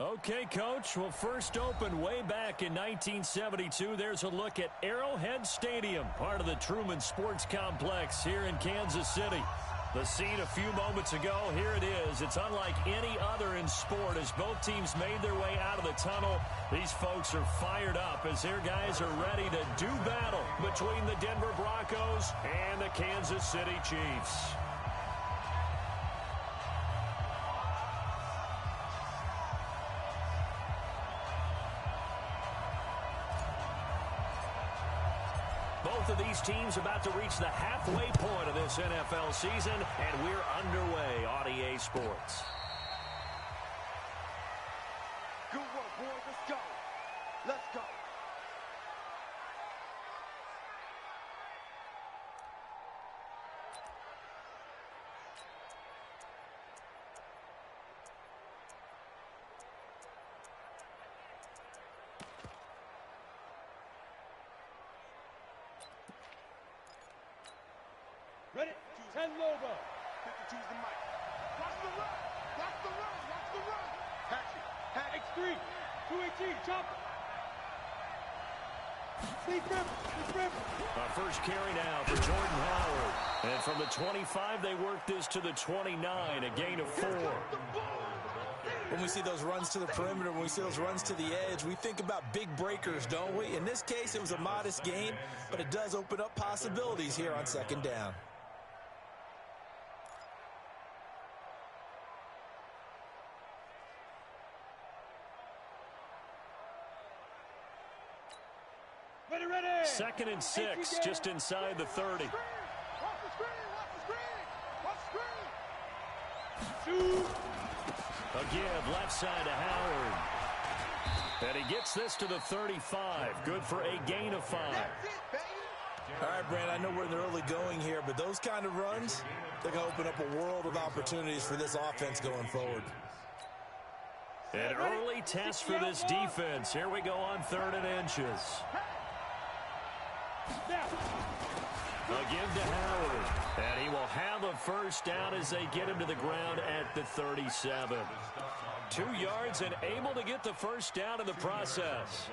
Okay, Coach. Well, first opened way back in 1972. There's a look at Arrowhead Stadium, part of the Truman Sports Complex here in Kansas City. The scene a few moments ago, here it is. It's unlike any other in sport as both teams made their way out of the tunnel. These folks are fired up as their guys are ready to do battle between the Denver Broncos and the Kansas City Chiefs. Both of these teams about to reach the halfway point of this NFL season, and we're underway on EA Sports. Good work, boys. Let's go. Let's go. Ready? 10 logo. 52's the mic. Watch the run. Watch the run. Watch the run. Hatch it. X3. 218. Chopper. Steve Rip. First carry now for Jordan Howard. And from the 25, they work this to the 29, a gain of 4. When we see those runs to the perimeter, when we see those runs to the edge, we think about big breakers, don't we? In this case, it was a modest gain, but it does open up possibilities here on second down. Ready. 2nd and 6, just inside the 30. Watch the screen. Shoot. Again, left side to Howard. And he gets this to the 35. Good for a gain of 5. That's it, baby. All right, Brand, I know we're in the early going here, but those kind of runs, they're going to open up a world of opportunities for this offense going forward. An early test for this defense. Here we go on 3rd and inches. Again to Howard. And he will have a first down as they get him to the ground at the 37. 2 yards and able to get the first down in the process.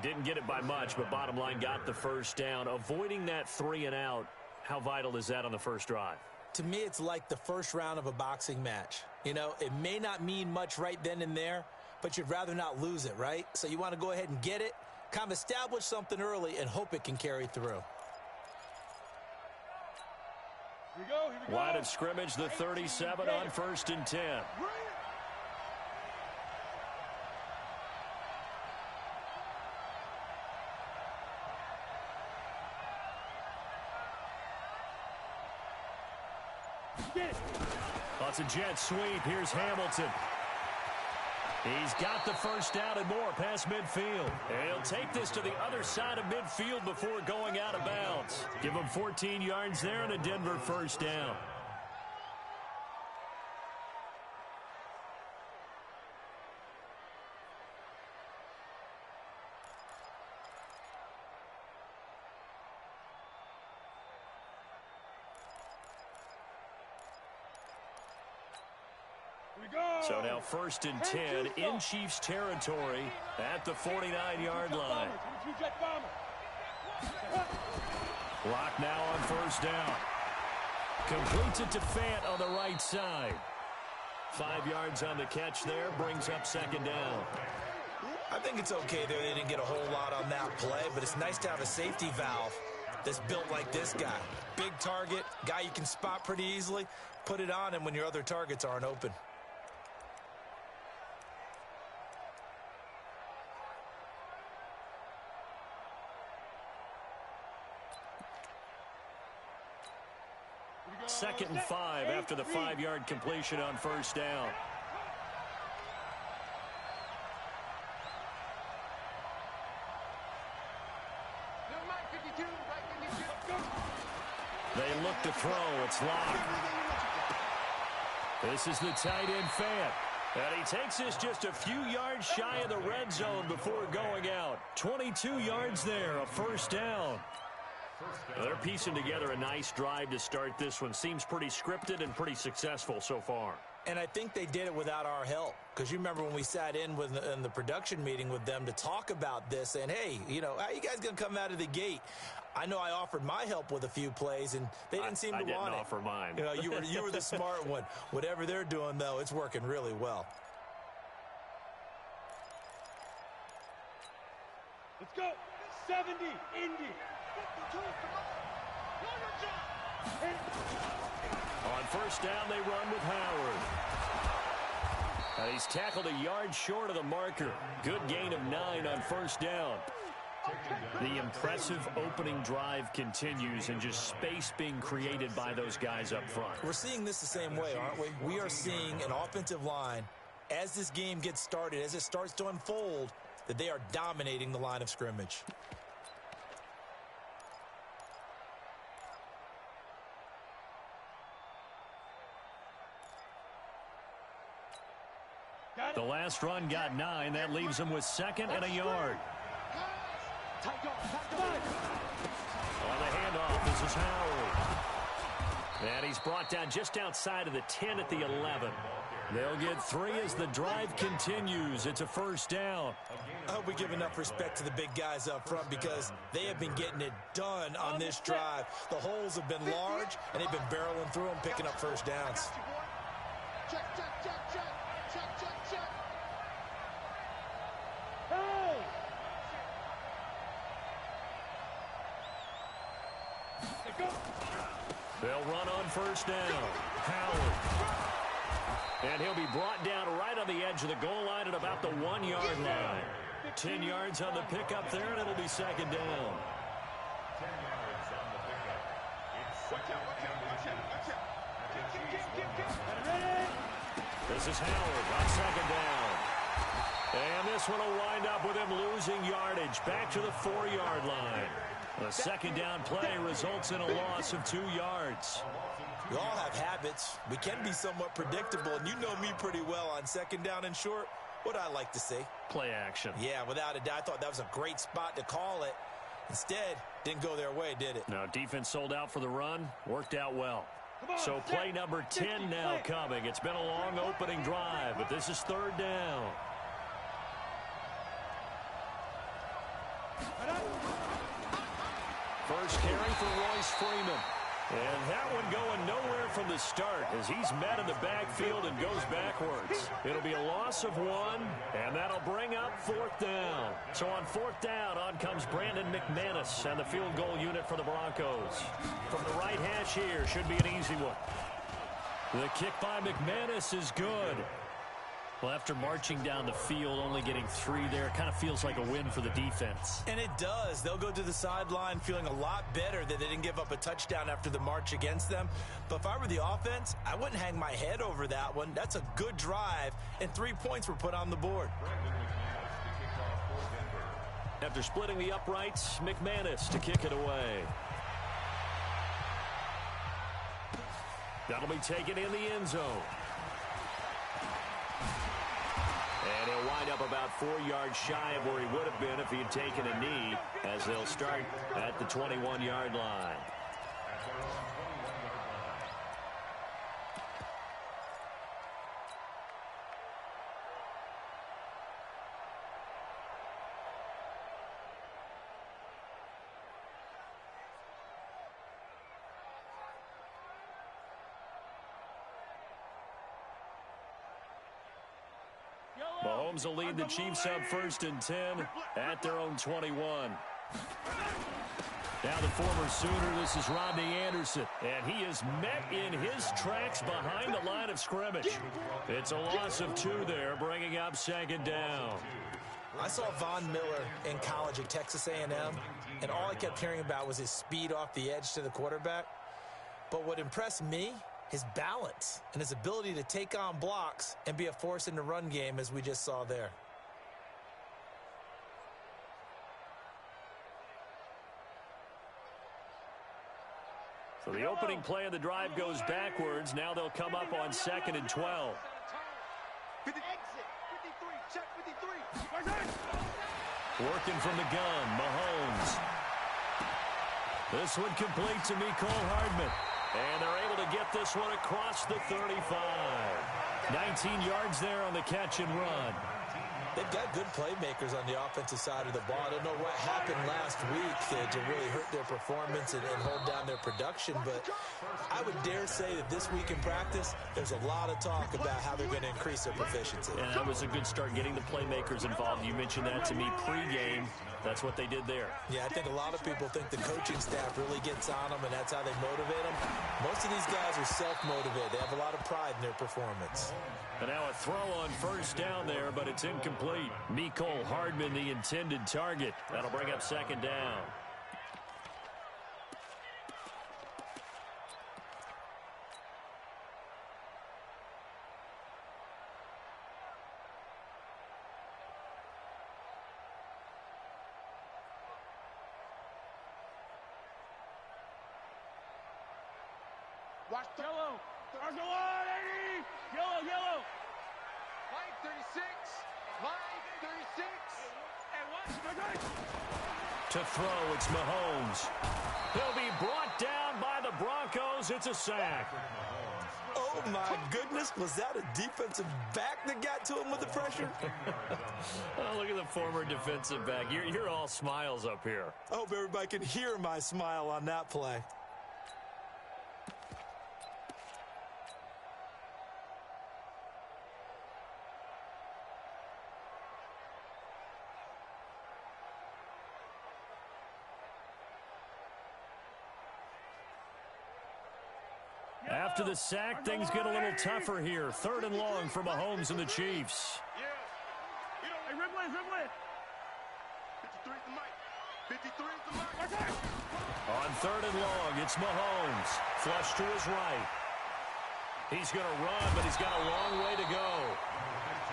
Didn't get it by much, but bottom line got the first down. Avoiding that 3 and out, how vital is that on the first drive? To me, it's like the first round of a boxing match. You know, it may not mean much right then and there, but you'd rather not lose it, right? So you want to go ahead and get it, kind of establish something early, and hope it can carry through. Here we go. Line of scrimmage, the 37 on 1st and 10. That's a jet sweep. Here's Hamilton. He's got the first down and more past midfield. And he'll take this to the other side of midfield before going out of bounds. Give him 14 yards there and a Denver first down. So now 1st and 10 in Chiefs territory at the 49-yard line. Clock now on first down. Completes it to Fant on the right side. 5 yards on the catch there, brings up 2nd down. I think it's okay there. They didn't get a whole lot on that play, but it's nice to have a safety valve that's built like this guy. Big target, guy you can spot pretty easily. Put it on him when your other targets aren't open. Second and 5 after the 5-yard completion on first down. They look to throw. It's locked. This is the tight end Fant. And he takes this just a few yards shy of the red zone before going out. 22 yards there, a first down. They're piecing together a nice drive to start this one. Seems pretty scripted and pretty successful so far. And I think they did it without our help, because you remember when we sat in the production meeting with them to talk about this, saying, hey, you know, how you guys going to come out of the gate? I know I offered my help with a few plays, and they didn't seem to want it. I didn't offer mine. You know, you were the smart one. Whatever they're doing, though, it's working really well. Let's go. 70, Indy. 52, come on. Do your job. On first down, they run with Howard. He's tackled a yard short of the marker. Good gain of 9 on first down. The impressive opening drive continues, and just space being created by those guys up front. We're seeing this the same way, aren't we? We are seeing an offensive line, as this game gets started, as it starts to unfold, that they are dominating the line of scrimmage. The last run got 9. That leaves him with 2nd and a yard. On the handoff, this is Howard. And he's brought down just outside of the 10 at the 11. They'll get 3 as the drive continues. It's a first down. I hope we give enough respect to the big guys up front, because they have been getting it done on this drive. The holes have been large, and they've been barreling through them, picking up first downs. Check, check, check, check. Check, check, check. Hey! Let's go. They'll run on first down. Howard. And he'll be brought down right on the edge of the goal line at about the 1-yard line. 10 yards on the pickup there, and it'll be 2nd down. This is Howard on 2nd down. And this one will wind up with him losing yardage back to the 4-yard line. The 2nd down play results in a loss of 2 yards. We all have habits. We can be somewhat predictable, and you know me pretty well on 2nd down and short. What I like to see. Play action. Yeah, without a doubt. I thought that was a great spot to call it. Instead, didn't go their way, did it? Now, defense sold out for the run. Worked out well. So play number 10 now coming. It's been a long opening drive, but this is 3rd down. First carry for Royce Freeman. And that one going nowhere from the start as he's met in the backfield and goes backwards. It'll be a loss of 1, and that'll bring up 4th down. So on 4th down, on comes Brandon McManus and the field goal unit for the Broncos. From the right hash here, should be an easy one. The kick by McManus is good. Well, after marching down the field, only getting 3 there, it kind of feels like a win for the defense. And it does. They'll go to the sideline feeling a lot better that they didn't give up a touchdown after the march against them. But if I were the offense, I wouldn't hang my head over that one. That's a good drive, and 3 points were put on the board. After splitting the uprights, McManus to kick it away. That'll be taken in the end zone. And he'll wind up about 4 yards shy of where he would have been if he had taken a knee, as they'll start at the 21-yard line. Mahomes will lead the Chiefs up 1st and 10 at their own 21. Now the former Sooner, this is Rodney Anderson, and he is met in his tracks behind the line of scrimmage. It's a loss of 2 there, bringing up 2nd down. I saw Von Miller in college at Texas A&M, and all I kept hearing about was his speed off the edge to the quarterback. But what impressed me, his balance and his ability to take on blocks and be a force in the run game, as we just saw there. So the opening play of the drive goes backwards. Now they'll come up on 2nd and 12. Exit. 53. Check 53. Working from the gun, Mahomes. This one complete to Mecole Hardman. And they're able to get this one across the 35. 19 yards there on the catch and run. They've got good playmakers on the offensive side of the ball. I don't know what happened last week to really hurt their performance and hold down their production, but I would dare say that this week in practice, there's a lot of talk about how they're going to increase their proficiency. And that was a good start getting the playmakers involved. You mentioned that to me pregame. That's what they did there. Yeah, I think a lot of people think the coaching staff really gets on them, and that's how they motivate them. Most of these guys are self-motivated. They have a lot of pride in their performance. And now a throw on first down there, but it's incomplete. Mecole Hardman, the intended target. That'll bring up second down. Watch the Yellow. There's a line, 80. Yellow, yellow. line 36. Line 36. And watch the To throw, it's Mahomes. He'll be brought down by the Broncos. It's a sack. Oh, my goodness. Was that a defensive back that got to him with the pressure? Oh, look at the former defensive back. You're all smiles up here. I hope everybody can hear my smile on that play. After the sack, things get a little tougher here. 3rd and long for Mahomes and the Chiefs. Hey, Ridley, Ridley. 53 is the mic. 53 is the mic. On 3rd and long, it's Mahomes. Flush to his right. He's going to run, but he's got a long way to go.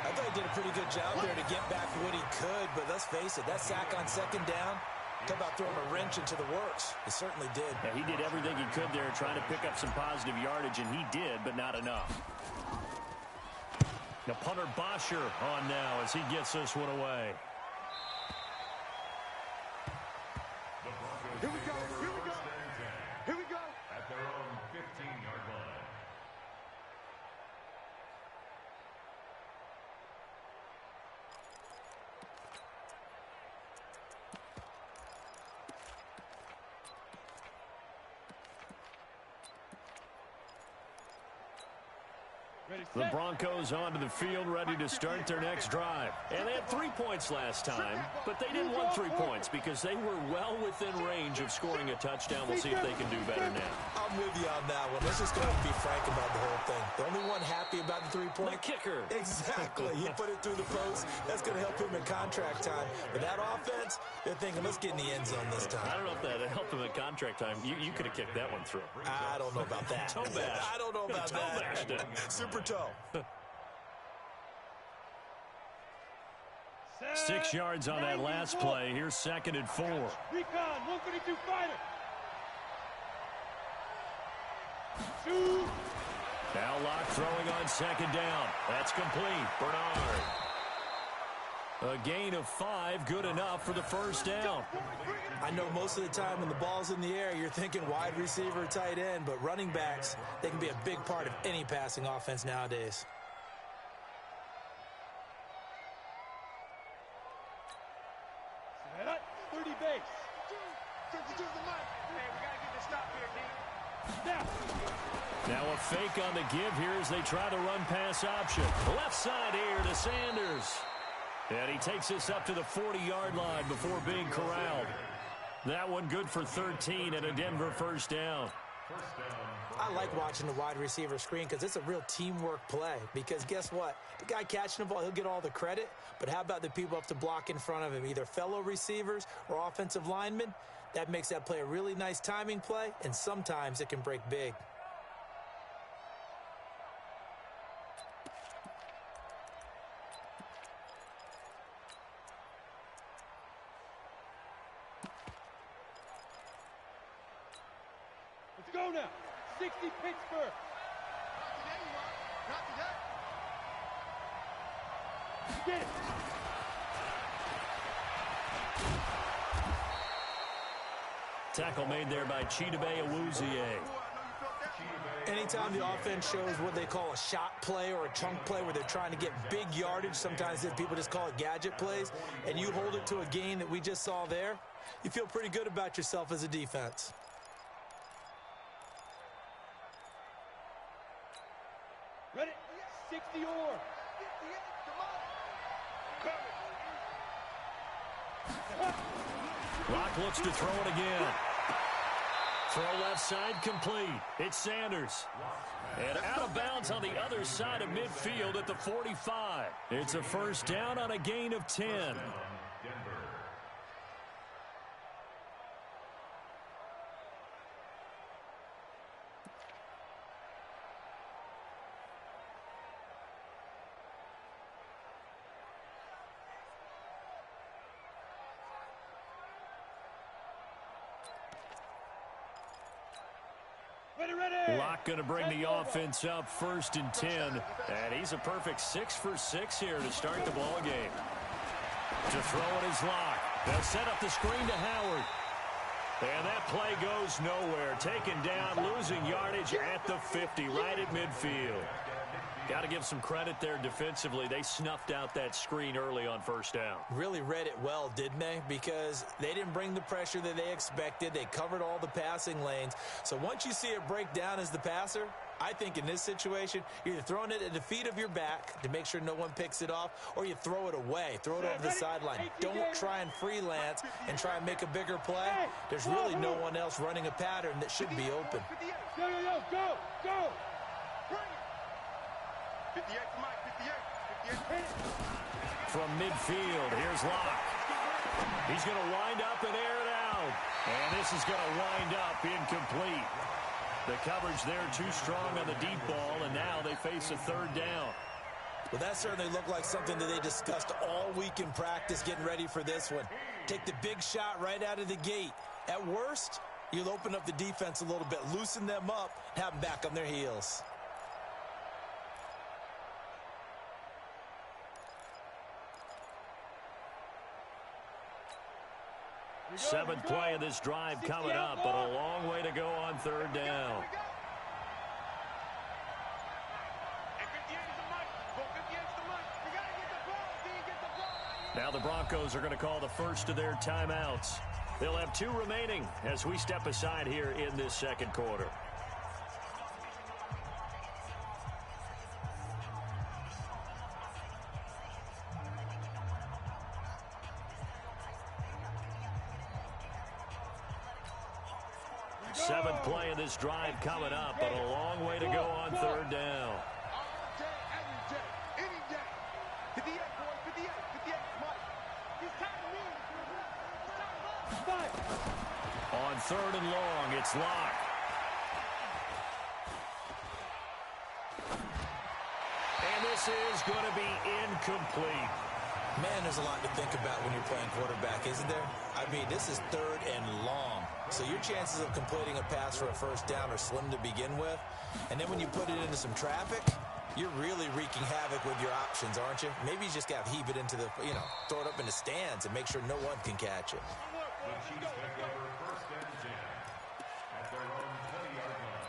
I thought he did a pretty good job there to get back what he could, but let's face it, that sack on 2nd down, talk about throwing a wrench into the works. He certainly did. Yeah, he did everything he could there trying to pick up some positive yardage, and he did, but not enough. Now punter Bosher on now as he gets this one away. Here we go. Here we go. Here we go. At their own 15-yard line. The Broncos onto the field, ready to start their next drive. And they had 3 points last time, but they didn't want 3 points because they were well within range of scoring a touchdown. We'll see if they can do better now. I'm with you on that one. Let's just go ahead and be frank about the whole thing. The only one happy about the 3-point. The kicker. Exactly. He put it through the post. That's going to help him in contract time. But that offense, they're thinking, let's get in the end zone this time. I don't know if that helped him in contract time. You could have kicked that one through. I don't know about that. Toe bash. I don't know about Toe bashed that. it. Super toe. 6 yards on that last play. Here's 2nd and 4. Recon, 132 fighter. Shoot. Now Locke throwing on 2nd down. That's complete. Bernard. A gain of 5, good enough for the first down. I know most of the time when the ball's in the air, you're thinking wide receiver, tight end, but running backs, they can be a big part of any passing offense nowadays. Set up, 30 base. 52 is the mic. Hey, we got to get this stop here, D. Snap. Now a fake on the give here as they try the run pass option. Left side here to Sanders. And he takes this up to the 40-yard line before being corralled. That one good for 13 and a Denver first down. I like watching the wide receiver screen because it's a real teamwork play. Because guess what? The guy catching the ball, he'll get all the credit. But how about the people up to block in front of him, either fellow receivers or offensive linemen? That makes that play a really nice timing play, and sometimes it can break big. Let's go now. 60 Pittsburgh. Not today. Get it. Tackle made there by Chidobe Awuzie. anytime the offense shows what they call a shot play or a chunk play where they're trying to get big yardage, sometimes people just call it gadget plays, and you hold it to a gain that we just saw there, you feel pretty good about yourself as a defense. Ready? 60 or. Rock looks to throw it again. Throw left side complete. It's Sanders. And out of bounds on the other side of midfield at the 45. It's a first down on a gain of 10. Locke going to bring the offense up 1st and 10. And he's a perfect 6 for 6 here to start the ball game. To throw it is Locke. They'll set up the screen to Howard. And that play goes nowhere. Taken down, losing yardage at the 50, right at midfield. Got to give some credit there defensively. They snuffed out that screen early on 1st down. Really read it well, didn't they? Because they didn't bring the pressure that they expected. They covered all the passing lanes. So once you see it break down as the passer, I think in this situation, you're either throwing it at the feet of your back to make sure no one picks it off, or you throw it away. Throw it over the sideline. Don't try and freelance and try and make a bigger play. There's really no one else running a pattern that should be open. Go! 58 to Mike, 58. From midfield, here's Locke. He's going to wind up and air it out. And this is going to wind up incomplete. The coverage there too strong on the deep ball, and now they face a 3rd down. Well, that certainly looked like something that they discussed all week in practice getting ready for this one. Take the big shot right out of the gate. At worst, you'll open up the defense a little bit, loosen them up, have them back on their heels. Seventh play of this drive coming up, but a long way to go on 3rd down. Now the Broncos are going to call the first of their timeouts. They'll have 2 remaining as we step aside here in this 2nd quarter. Seventh play of this drive coming up, but a long way to go on 3rd down. All day, every day, any day. 58, boys, 58, Mike. It's time to move. On 3rd and long, it's Locke. And this is going to be incomplete. Man, there's a lot to think about when you're playing quarterback, isn't there? I mean, this is 3rd and long. So your chances of completing a pass for a 1st down are slim to begin with. And then when you put it into some traffic, you're really wreaking havoc with your options, aren't you? Maybe you just got to heave it into the, throw it up in the stands and make sure no one can catch it. The Chiefs take over 1st and 10 at their own 20-yard line.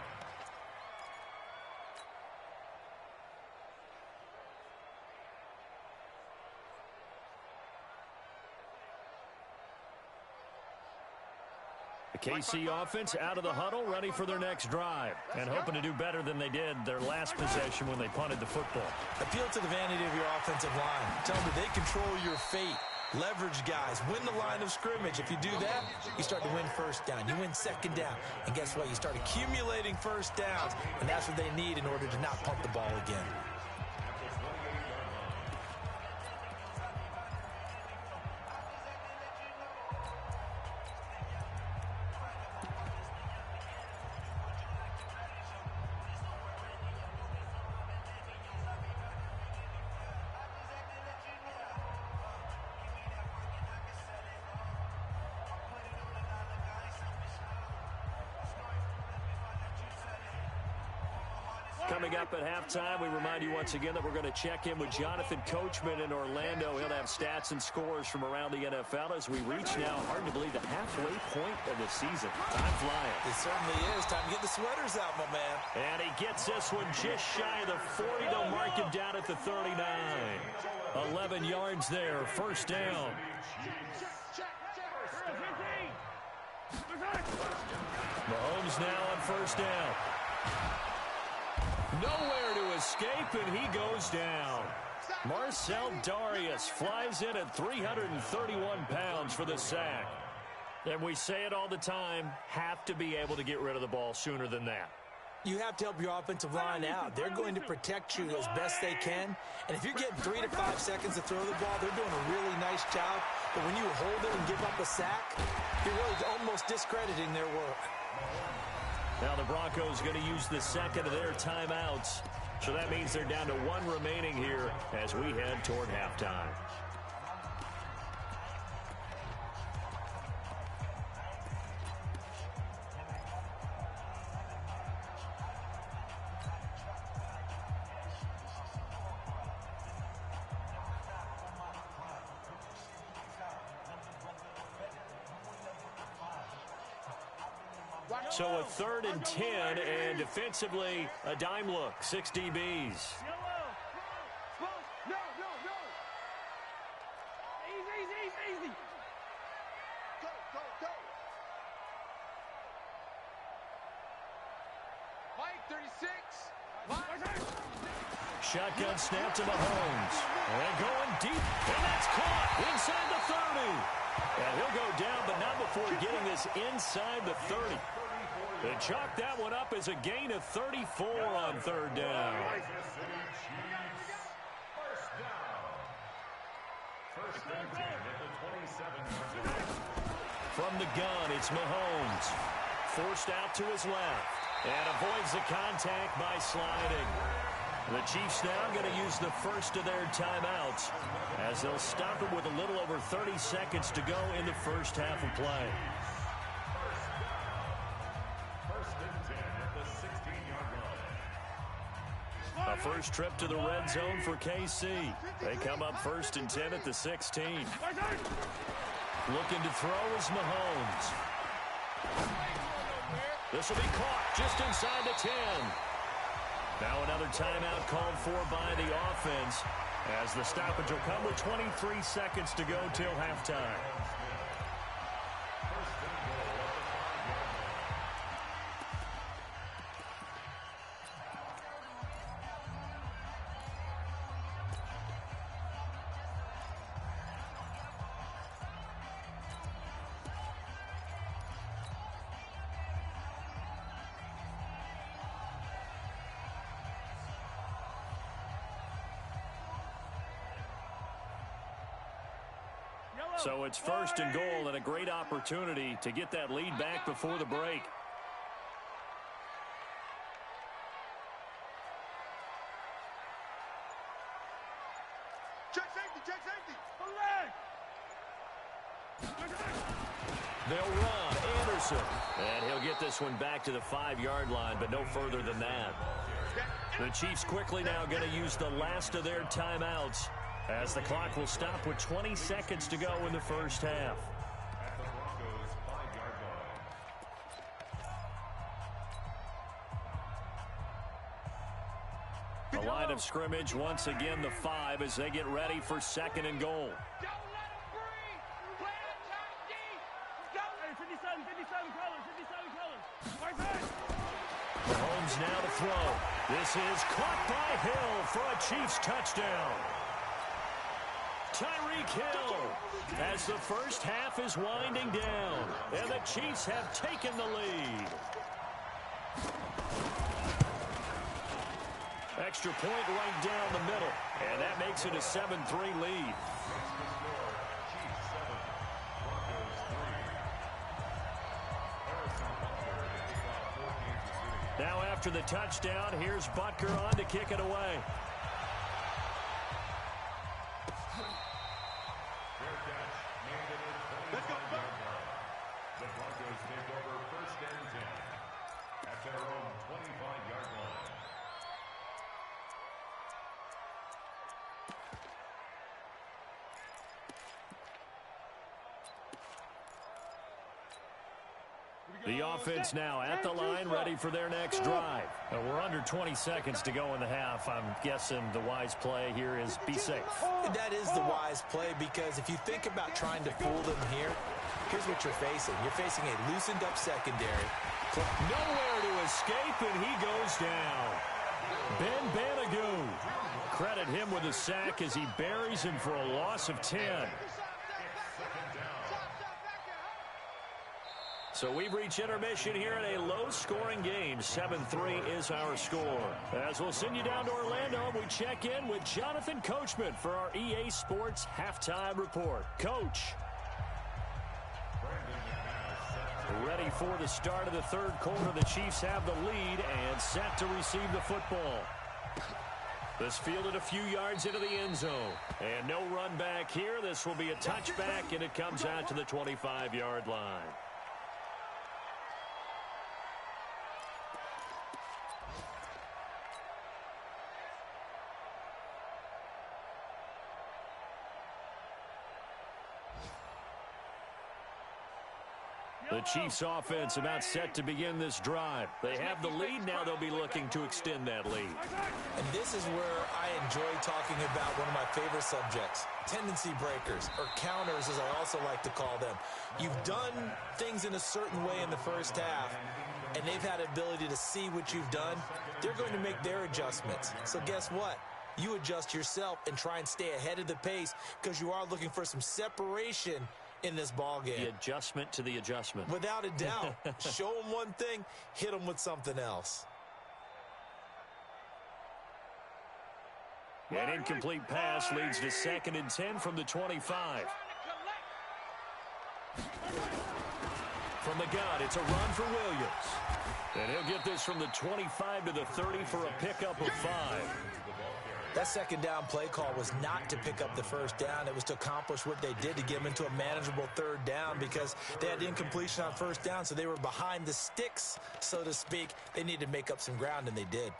The KC offense out of the huddle, ready for their next drive, and hoping to do better than they did their last possession when they punted the football. Appeal to the vanity of your offensive line. Tell them that they control your fate. Leverage guys. Win the line of scrimmage. If you do that, you start to win 1st down. You win 2nd down. And guess what? You start accumulating 1st downs, and that's what they need in order to not pump the ball again. Coming up at halftime, we remind you once again that we're going to check in with Jonathan Coachman in Orlando. He'll have stats and scores from around the NFL as we reach now, hard to believe, the halfway point of the season. Time flying. It certainly is. Time to get the sweaters out, my man. And he gets this one just shy of the 40. They'll mark him down at the 39. 11 yards there, first down. Mahomes now on first down. Nowhere to escape, and he goes down. Marcel Darius flies in at 331 pounds for the sack. And we say it all the time, have to be able to get rid of the ball sooner than that. You have to help your offensive line out. They're going to protect you as best they can. And if you're getting 3 to 5 seconds to throw the ball, they're doing a really nice job. But when you hold it and give up a sack, you're really almost discrediting their work. Now the Broncos going to use the second of their timeouts. So that means they're down to 1 remaining here as we head toward halftime. So a 3rd and 10, and defensively, a dime look, 6 DBs. No. Easy. Go. Mike, 36. Shotgun snap to Mahomes. And going deep, and that's caught inside the 30. And he'll go down, but not before getting this inside the 30. They chalk that one up as a gain of 34 on 3rd down. First and 10 at the 27. From the gun, it's Mahomes. Forced out to his left. And avoids the contact by sliding. The Chiefs now going to use the first of their timeouts as they'll stop it with a little over 30 seconds to go in the first half of play. First and 10 at the 16-yard line. A first trip to the red zone for KC. They come up 1st and 10 at the 16. Looking to throw is Mahomes. This will be caught just inside the 10. Now another timeout called for by the offense as the stoppage will come with 23 seconds to go till halftime. So it's 1st and goal and a great opportunity to get that lead back before the break. Check safety. They'll run Anderson. And he'll get this one back to the 5-yard line, but no further than that. The Chiefs quickly now going to use the last of their timeouts as the clock will stop with 20 seconds to go in the first half. At the Broncos' 5-yard line. The line of scrimmage once again the 5 as they get ready for 2nd and goal. Don't let him breathe. Play it tight deep. Go. 57 colors. Mahomes now to throw. This is caught by Hill for a Chiefs touchdown. Tyreek Hill as the first half is winding down, and the Chiefs have taken the lead. Extra point right down the middle, and that makes it a 7-3 lead. Now after the touchdown, here's Butker on to kick it away. Let's go. The Broncos take over 1st and 10 at their own 25-yard line. The offense now at the line, ready for their next drive. We're under 20 seconds to go in the half. I'm guessing the wise play here is be safe. That is the wise play, because if you think about trying to fool them here, here's what you're facing. You're facing a loosened up secondary. Nowhere to escape, and he goes down. Ben Banagoo. Credit him with a sack as he buries him for a loss of 10. So we've reached intermission here in a low-scoring game. 7-3 is our score. As we'll send you down to Orlando, we check in with Jonathan Coachman for our EA Sports Halftime Report. Coach. Ready for the start of the third quarter. The Chiefs have the lead and set to receive the football. This fielded a few yards into the end zone. And no run back here. This will be a touchback, and it comes out to the 25-yard line. The Chiefs offense about set to begin this drive. They have the lead. Now they'll be looking to extend that lead. And this is where I enjoy talking about one of my favorite subjects, tendency breakers, or counters as I also like to call them. You've done things in a certain way in the first half, and they've had ability to see what you've done. They're going to make their adjustments. So guess what? You adjust yourself and try and stay ahead of the pace, because you are looking for some separation in this ball game. The adjustment to the adjustment. Without a doubt. Show them one thing, hit them with something else. An incomplete pass leads to 2nd and 10 from the 25. From the gun, it's a run for Williams. And he'll get this from the 25 to the 30 for a pickup of 5. That second down play call was not to pick up the first down. It was to accomplish what they did, to get them into a manageable third down, because they had incompletion on first down, so they were behind the sticks, so to speak. They needed to make up some ground, and they did.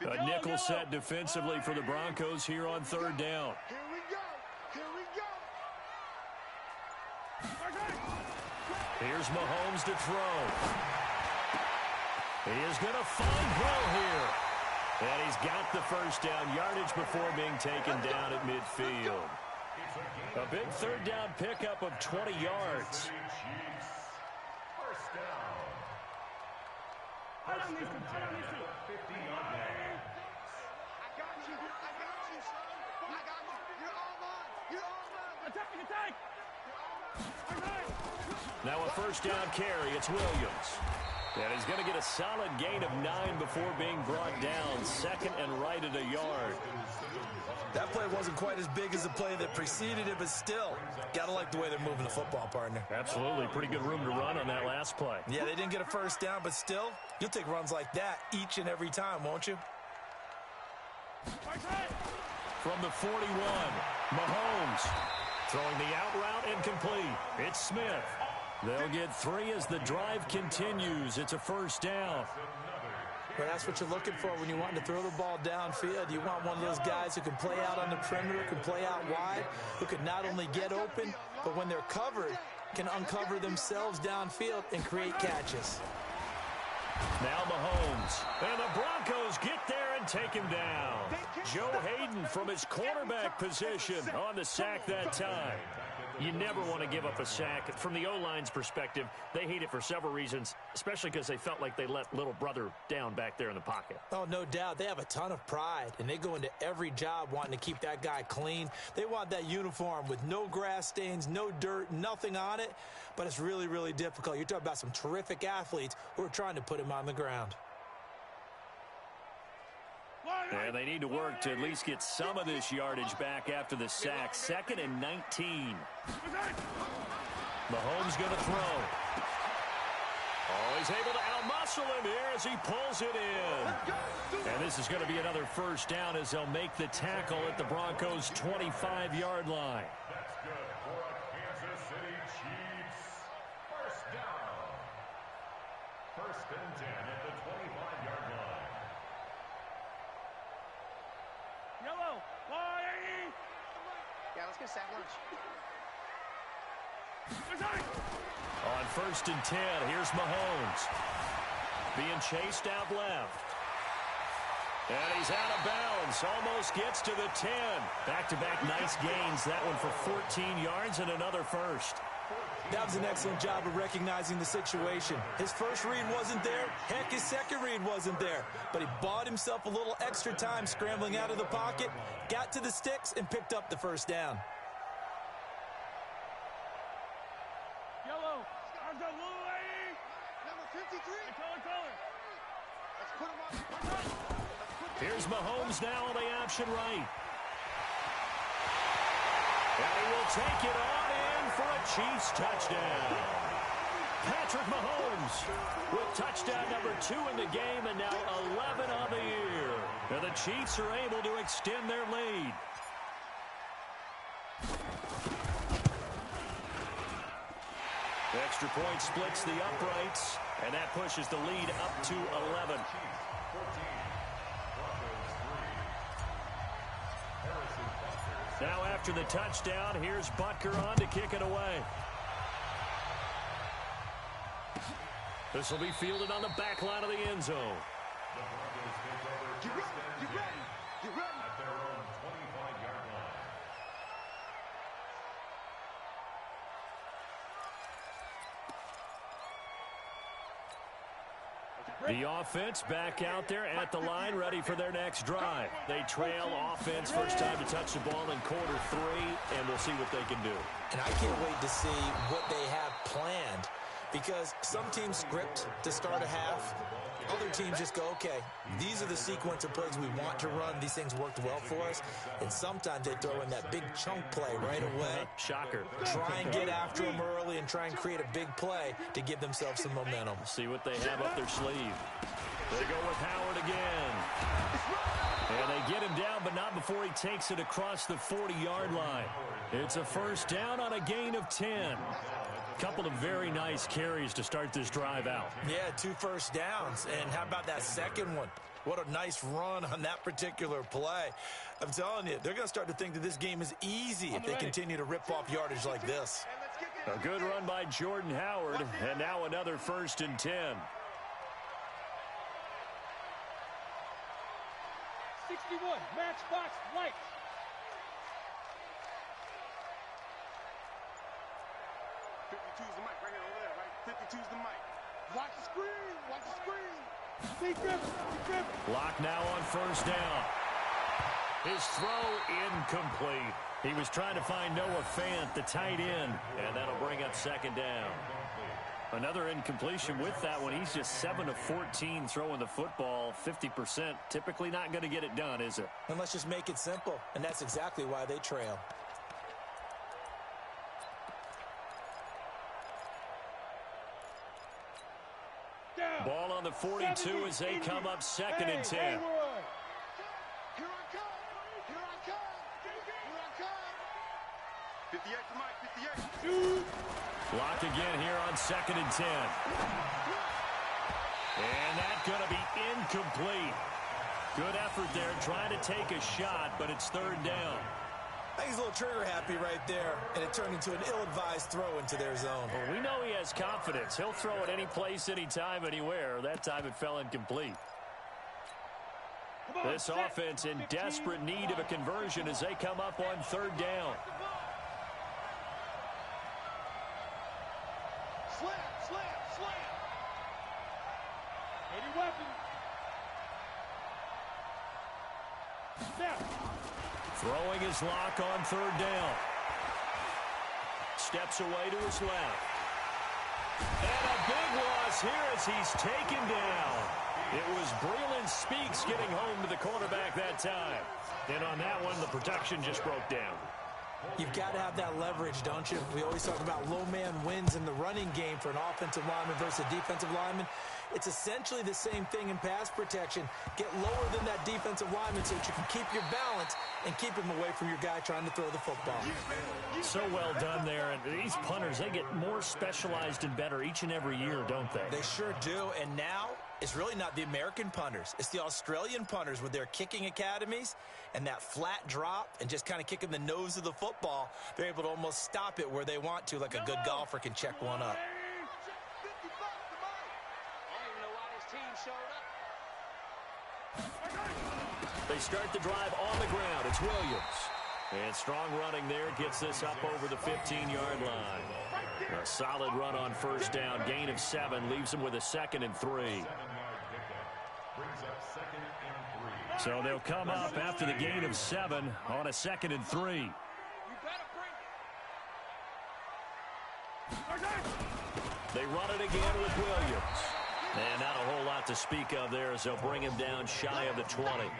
A nickel set defensively for the Broncos here on third down. Here we go. Here we go. Here's Mahomes to throw. He is going to find Hill here. And he's got the first down yardage before being taken down at midfield. A big third down pickup of 20 yards. First down. I don't need to. I don't need to. 50-yard line. I got you. I got you, son. I got you. You're all mine. You're all mine. Attack! Attack! Now a first down carry. It's Williams. And he's going to get a solid gain of 9 before being brought down. 2nd and right at a yard. That play wasn't quite as big as the play that preceded it, but still, got to like the way they're moving the football, partner. Absolutely. Pretty good room to run on that last play. Yeah, they didn't get a first down, but still, you'll take runs like that each and every time, won't you? From the 41, Mahomes throwing the out route incomplete. It's Smith. They'll get 3 as the drive continues. It's a first down. But that's what you're looking for when you want to throw the ball downfield. You want one of those guys who can play out on the perimeter, can play out wide, who can not only get open, but when they're covered, can uncover themselves downfield and create catches. Now Mahomes. And the Broncos get there and take him down. Joe Hayden from his quarterback position on the sack that time. You never want to give up a sack. From the O-line's perspective, they hate it for several reasons, especially because they felt like they let little brother down back there in the pocket. Oh, no doubt. They have a ton of pride, and they go into every job wanting to keep that guy clean. They want that uniform with no grass stains, no dirt, nothing on it, but it's really, really difficult. You're talking about some terrific athletes who are trying to put him on the ground. And they need to work to at least get some of this yardage back after the sack. 2nd and 19. Mahomes going to throw. Oh, he's able to outmuscle him here as he pulls it in. And this is going to be another first down as they'll make the tackle at the Broncos' 25-yard line. That's good for a Kansas City Chiefs. First down. first and 10 at the 25-yard line. Yellow. Why? Yeah, let's get sack lunch. On first and 10, here's Mahomes. Being chased out left. And he's out of bounds. Almost gets to the 10. Back-to-back nice gains. That one for 14 yards and another first. That was an excellent job of recognizing the situation. His first read wasn't there. Heck, his second read wasn't there. But he bought himself a little extra time scrambling out of the pocket, got to the sticks, and picked up the first down. Yellow. Arms up, Louie. Number 53. Color. Let's put him on. Here's Mahomes now on the option right. And he will take it on in for a Chiefs touchdown. Patrick Mahomes with touchdown number 2 in the game and now 11 on the year. And the Chiefs are able to extend their lead. Extra point splits the uprights, and that pushes the lead up to 11. Now after the touchdown, here's Butker on to kick it away. This will be fielded on the back line of the end zone. You ready? At their own 25-yard line. The offense back out there at the line, ready for their next drive. They trail offense, first time to touch the ball in quarter 3, and we'll see what they can do. And I can't wait to see what they have planned, because some teams script to start a half. Other teams just go, okay, these are the sequence of plays we want to run. These things worked well for us. And sometimes they throw in that big chunk play right away. Shocker. Try and get after them early and try and create a big play to give themselves some momentum. See what they have up their sleeve. They go with Howard again. And they get him down, but not before he takes it across the 40-yard line. It's a first down on a gain of 10. Couple of very nice carries to start this drive out. Yeah, 2 first downs. And how about that second one? What a nice run on that particular play. I'm telling you, they're going to start to think that this game is easy if they continue to rip off yardage like this. A good run by Jordan Howard, and now another first and 10. 61. Matchbox light. The mic right here over there, right? 52's the mic. Watch the screen. Watch the screen. Big grip. Block now on first down. His throw incomplete. He was trying to find Noah Fant, the tight end, and that'll bring up second down. Another incompletion with that one. He's just 7 of 14 throwing the football, 50%. Typically not going to get it done, is it? And let's just make it simple, and that's exactly why they trail. Ball on the 42 as they come up second and 10. Here I come. Here I come. Here I come. 58 for Mike. 58. Block again here on second and 10. And that's going to be incomplete. Good effort there trying to take a shot, but it's third down. I think he's a little trigger happy right there, and it turned into an ill-advised throw into their zone. Well, we know he has confidence. He'll throw it any place, anytime, anywhere. That time it fell incomplete. This offense in desperate need of a conversion as they come up on third down. Slam. Any weapon. Snap. Throwing his lock on third down. Steps away to his left. And a big loss here as he's taken down. It was Breland Speaks getting home to the quarterback that time. And on that one, the protection just broke down. You've got to have that leverage, don't you? We always talk about low man wins in the running game for an offensive lineman versus a defensive lineman. It's essentially the same thing in pass protection. Get lower than that defensive lineman so that you can keep your balance and keep him away from your guy trying to throw the football. So well done there. And these punters, they get more specialized and better each and every year, don't they? They sure do. And now it's really not the American punters. It's the Australian punters with their kicking academies and that flat drop and just kind of kicking the nose of the football. They're able to almost stop it where they want to, like a good golfer can check one up. They start the drive on the ground. It's Williams. And strong running there gets this up over the 15-yard line. A solid run on first down. Gain of 7 leaves them with a 2nd and 3. So they'll come up after the gain of 7 on a 2nd and 3. They run it again with Williams. And not a whole lot to speak of there as they'll bring him down shy of the 20.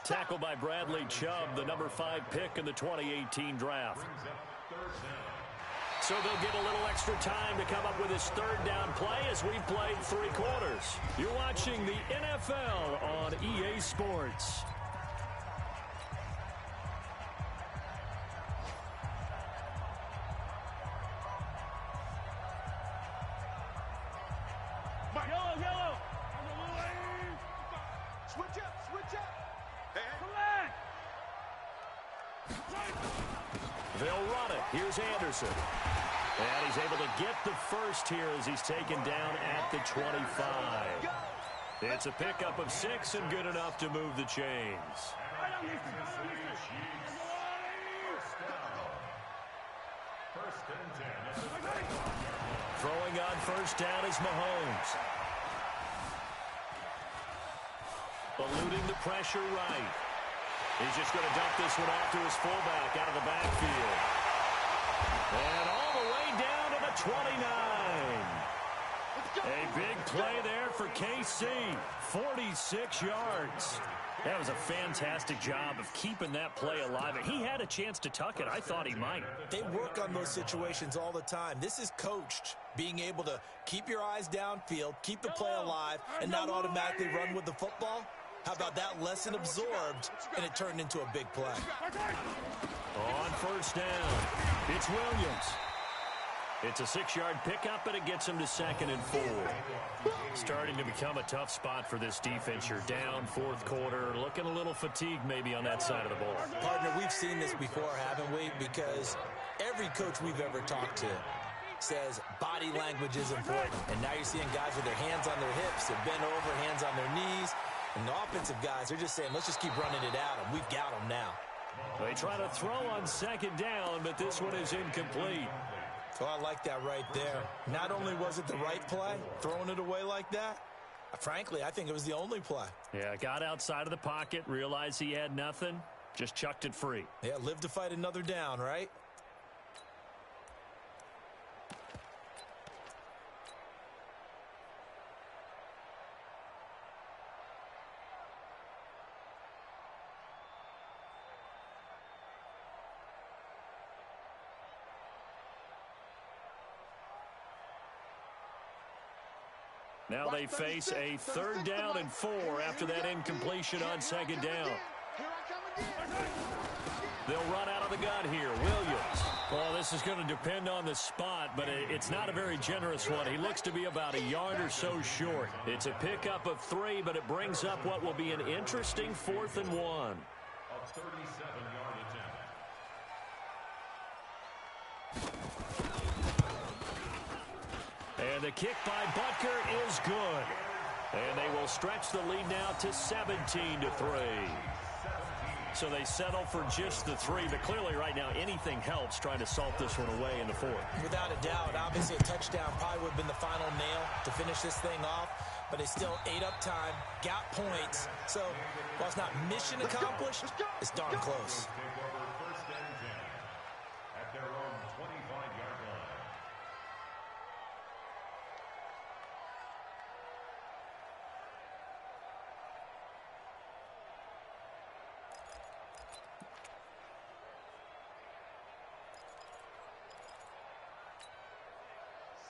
Tackled by Bradley Chubb, the number 5 pick in the 2018 draft. So they'll get a little extra time to come up with his 3rd down play as we've played 3 quarters. You're watching the NFL on EA Sports. Yellow. Switch up. Hey. They'll run it. Here's Anderson. And he's able to get the first here as he's taken down at the 25. It's a pickup of 6 and good enough to move the chains. Throwing on first down is Mahomes. Eluding the pressure right. He's just going to dump this one off to his fullback out of the backfield. And all the way down to the 29. A big play there for KC. 46 yards. That was a fantastic job of keeping that play alive. And he had a chance to tuck it. I thought he might. They work on those situations all the time. This is coached, being able to keep your eyes downfield, keep the play alive, and not automatically run with the football. How about that lesson absorbed, and it turned into a big play? On first down, it's Williams. It's a 6-yard pickup, and it gets him to 2nd and 4. Starting to become a tough spot for this defense. You're down 4th quarter, looking a little fatigued maybe on that side of the ball. Partner, we've seen this before, haven't we? Because every coach we've ever talked to says body language is important. And now you're seeing guys with their hands on their hips, they're bent over, hands on their knees. And the offensive guys, they're just saying, let's just keep running it at them. We've got them now. They try to throw on 2nd down, but this one is incomplete. So I like that right there. Not only was it the right play, throwing it away like that, frankly, I think it was the only play. Yeah, got outside of the pocket, realized he had nothing, just chucked it free. Yeah, live to fight another down, right? Now they face a 3rd down and 4 after that incompletion on 2nd down. They'll run out of the gun here. Williams. Well, this is going to depend on the spot, but it's not a very generous one. He looks to be about a yard or so short. It's a pickup of 3, but it brings up what will be an interesting 4th and 1. A 37-yard attempt. And the kick by Butker is good. And they will stretch the lead now to 17-3. So they settle for just the 3, but clearly right now anything helps trying to salt this one away in the 4th. Without a doubt, obviously a touchdown probably would have been the final nail to finish this thing off, but it's still ate up time, got points. So while it's not mission accomplished, it's darn close. Take over 1st and 10 at their own 25-yard line.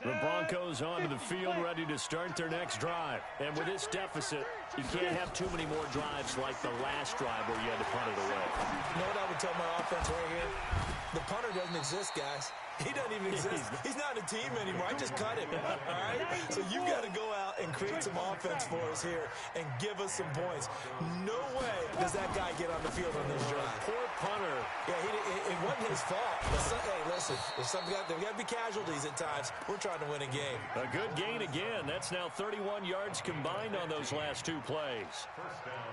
The Broncos onto the field, ready to start their next drive. And with this deficit, you can't have too many more drives like the last drive where you had to punt it away. You know what I would tell my offense right here? The punter doesn't exist, guys. He doesn't even exist. He's not a team anymore. I just cut him, all right? So you've got to go out and create some offense for us here and give us some points. No way does that guy get on the field on this drive. Poor punter. Yeah, it wasn't his fault. Hey, listen, there got to be casualties at times. We're trying to win a game. A good gain again. That's now 31 yards combined on those last two plays.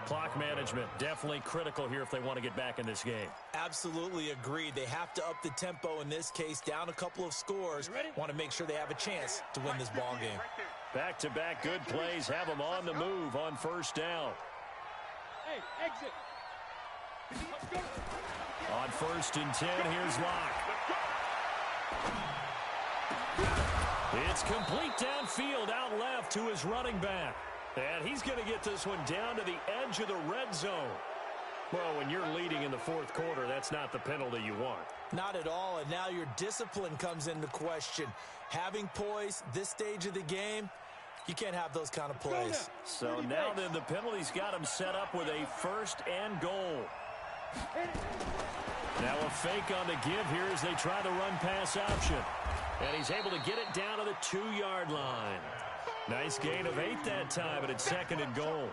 Clock management, definitely critical here if they want to get back in this game. Absolutely agreed. They have to up the tempo in this case, down a couple of scores. Want to make sure they have a chance to win this ball game. Back-to-back good plays have them on the move on first down. Hey, exit. On 1st and 10, here's Locke. It's complete downfield, out left to his running back. And he's going to get this one down to the edge of the red zone. Well, when you're leading in the fourth quarter, that's not the penalty you want. Not at all, and now your discipline comes into question. Having poise this stage of the game, you can't have those kind of plays. So now then the penalty's got him set up with a 1st and goal. Now a fake on the give here as they try the run-pass option. And he's able to get it down to the 2-yard line. Nice gain of 8 that time, but it's 2nd and goal.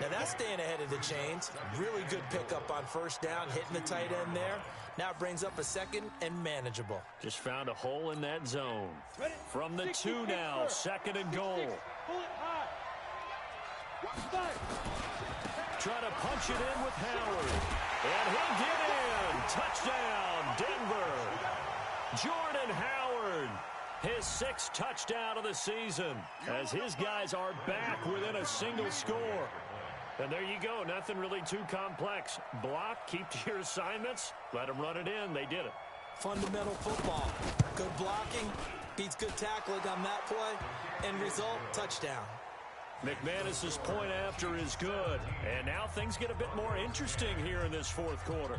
Now that's staying ahead of the chains. Really good pickup on 1st down, hitting the tight end there. Now it brings up a 2nd and manageable. Just found a hole in that zone. From the 2 now, 2nd and goal. Pull it high. Try to punch it in with Howard. And he'll get in. Touchdown, Denver. Jordan Howard. His 6th touchdown of the season as his guys are back within a single score. And there you go. Nothing really too complex. Block, keep to your assignments, let them run it in. They did it. Fundamental football. Good blocking beats good tackling on that play. End result, touchdown. McManus's point after is good. And now things get a bit more interesting here in this fourth quarter.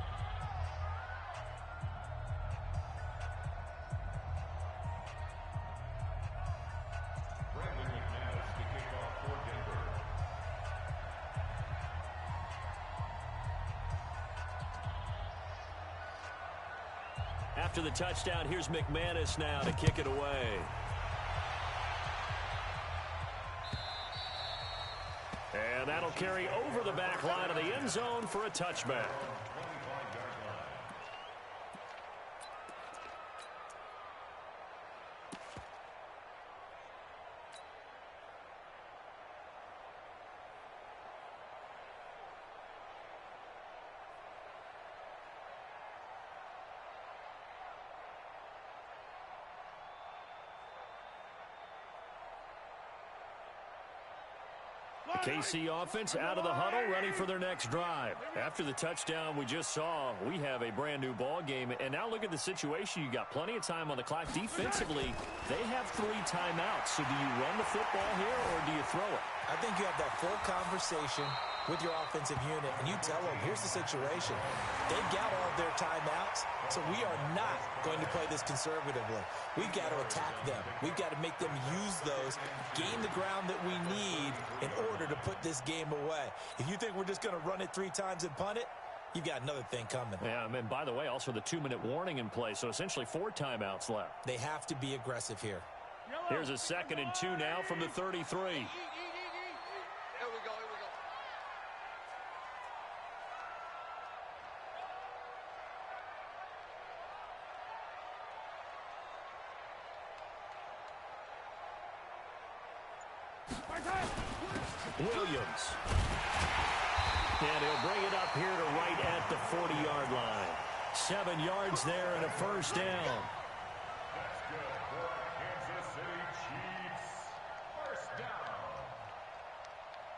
After the touchdown, here's McManus now to kick it away. And that'll carry over the back line of the end zone for a touchback. KC offense out of the huddle, ready for their next drive. After the touchdown we just saw, we have a brand new ball game. And now look at the situation. You got plenty of time on the clock. Defensively, they have 3 timeouts. So do you run the football here or do you throw it? I think you have that full conversation with your offensive unit, and you tell them, here's the situation. They've got all of their timeouts, so we are not going to play this conservatively. We've got to attack them. We've got to make them use those, gain the ground that we need in order to put this game away. If you think we're just going to run it 3 times and punt it, you've got another thing coming. Yeah, and by the way, also the 2-minute warning in play, so essentially 4 timeouts left. They have to be aggressive here. Here's a 2nd and 2 now from the 33. Williams. And he'll bring it up here to right at the 40-yard line. 7 yards there and a 1st down. That's good for Kansas City Chiefs. 1st down.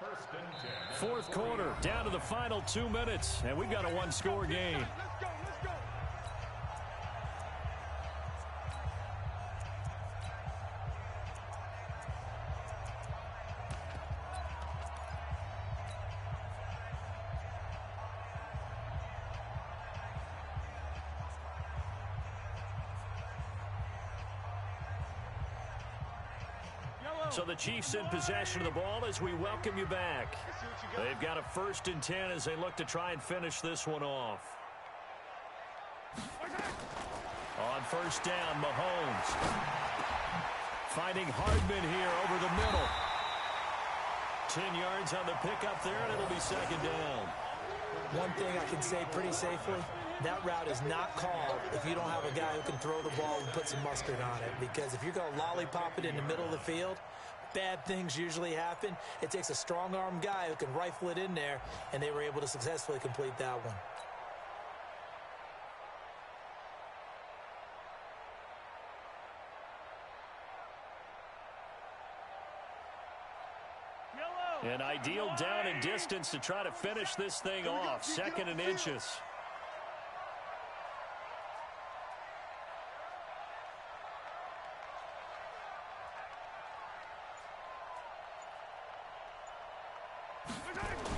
1st and 10. Fourth quarter, down to the final 2 minutes, and we've got a 1-score game. Let's go, let's go. So the Chiefs in possession of the ball as we welcome you back. They've got a 1st and 10 as they look to try and finish this one off. On 1st down, Mahomes. Finding Hardman here over the middle. 10 yards on the pickup there, and it'll be 2nd down. One thing I can say pretty safely, that route is not called if you don't have a guy who can throw the ball and put some mustard on it. Because if you're going to lollipop it in the middle of the field, bad things usually happen. It takes a strong-arm guy who can rifle it in there, and they were able to successfully complete that one. An ideal down and distance to try to finish this thing off. 2nd and inches.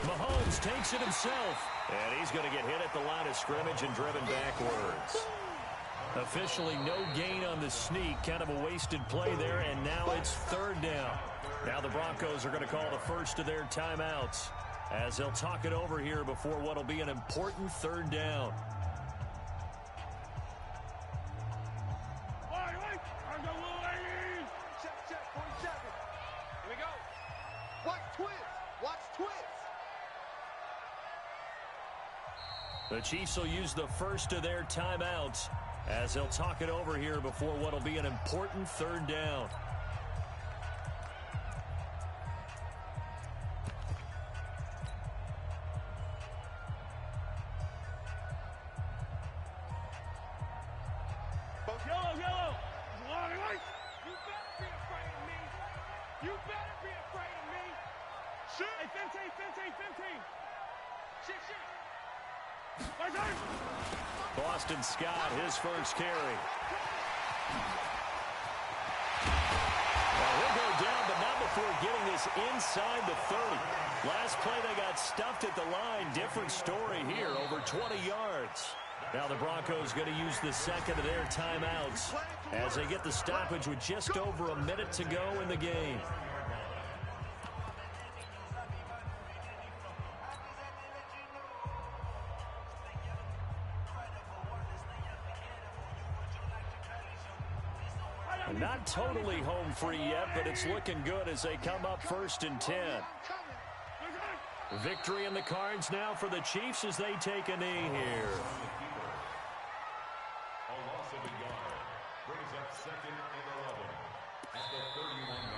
Mahomes takes it himself. And he's going to get hit at the line of scrimmage and driven backwards. Officially no gain on the sneak. Kind of a wasted play there, and now it's 3rd down. Now the Broncos are going to call the first of their timeouts as they'll talk it over here before what will be an important 3rd down. Check, 47. Here we go. Watch twins. Watch twins. The Chiefs will use the first of their timeouts as they'll talk it over here before what will be an important 3rd down. Yellow. You better be afraid of me. You better be afraid of me. Shoot. Hey, 15. Shit. Boston Scott, his first carry. Well, he'll go down, but not before getting this inside the 30. Last play, they got stuffed at the line. Different story here, over 20 yards. Now the Broncos going to use the 2nd of their timeouts as they get the stoppage with just over a minute to go in the game. Not totally home free yet, but it's looking good as they come up 1st and 10. Victory in the cards now for the Chiefs as they take a knee here.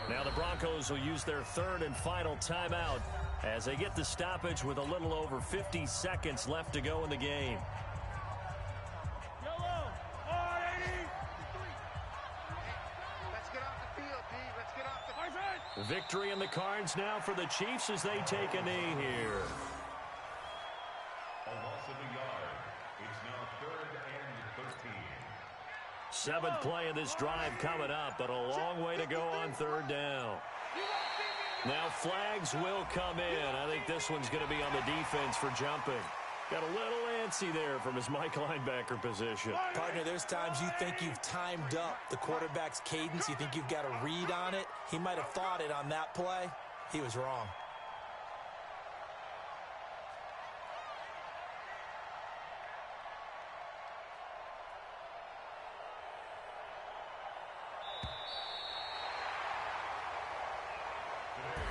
Now the Broncos will use their 3rd and final timeout as they get the stoppage with a little over 50 seconds left to go in the game. Victory in the cards now for the Chiefs as they take a knee here. A loss of a yard. It's now 3rd and 13. 7th play of this drive coming up, but a long way to go on 3rd down. Now flags will come in. I think this one's going to be on the defense for jumping. Got a little antsy there from his Mike linebacker position. Partner, there's times you think you've timed up the quarterback's cadence. You think you've got a read on it. He might have thought it on that play. He was wrong.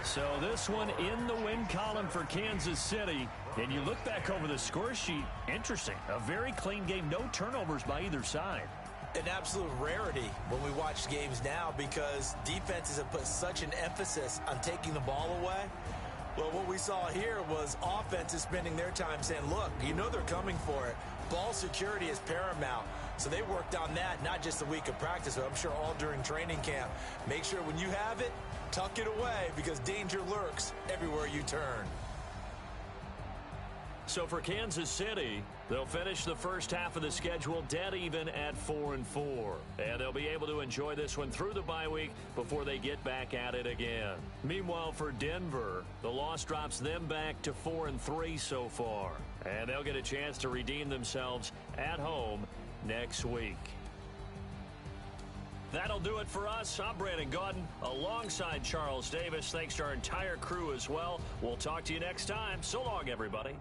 So this one in the win column for Kansas City. And you look back over the score sheet, interesting. A very clean game, no turnovers by either side. An absolute rarity when we watch games now because defenses have put such an emphasis on taking the ball away. Well, what we saw here was offenses spending their time saying, look, you know they're coming for it. Ball security is paramount. So they worked on that not just a week of practice, but I'm sure all during training camp. Make sure when you have it, tuck it away because danger lurks everywhere you turn. So for Kansas City, they'll finish the first half of the schedule dead even at 4-4. And they'll be able to enjoy this one through the bye week before they get back at it again. Meanwhile, for Denver, the loss drops them back to 4-3 so far. And they'll get a chance to redeem themselves at home next week. That'll do it for us. I'm Brandon Gaudin alongside Charles Davis. Thanks to our entire crew as well. We'll talk to you next time. So long, everybody.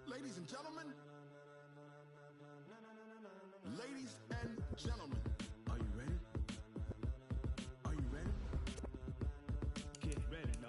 Ladies and gentlemen, ladies and gentlemen, are you ready? Are you ready? Get ready, no.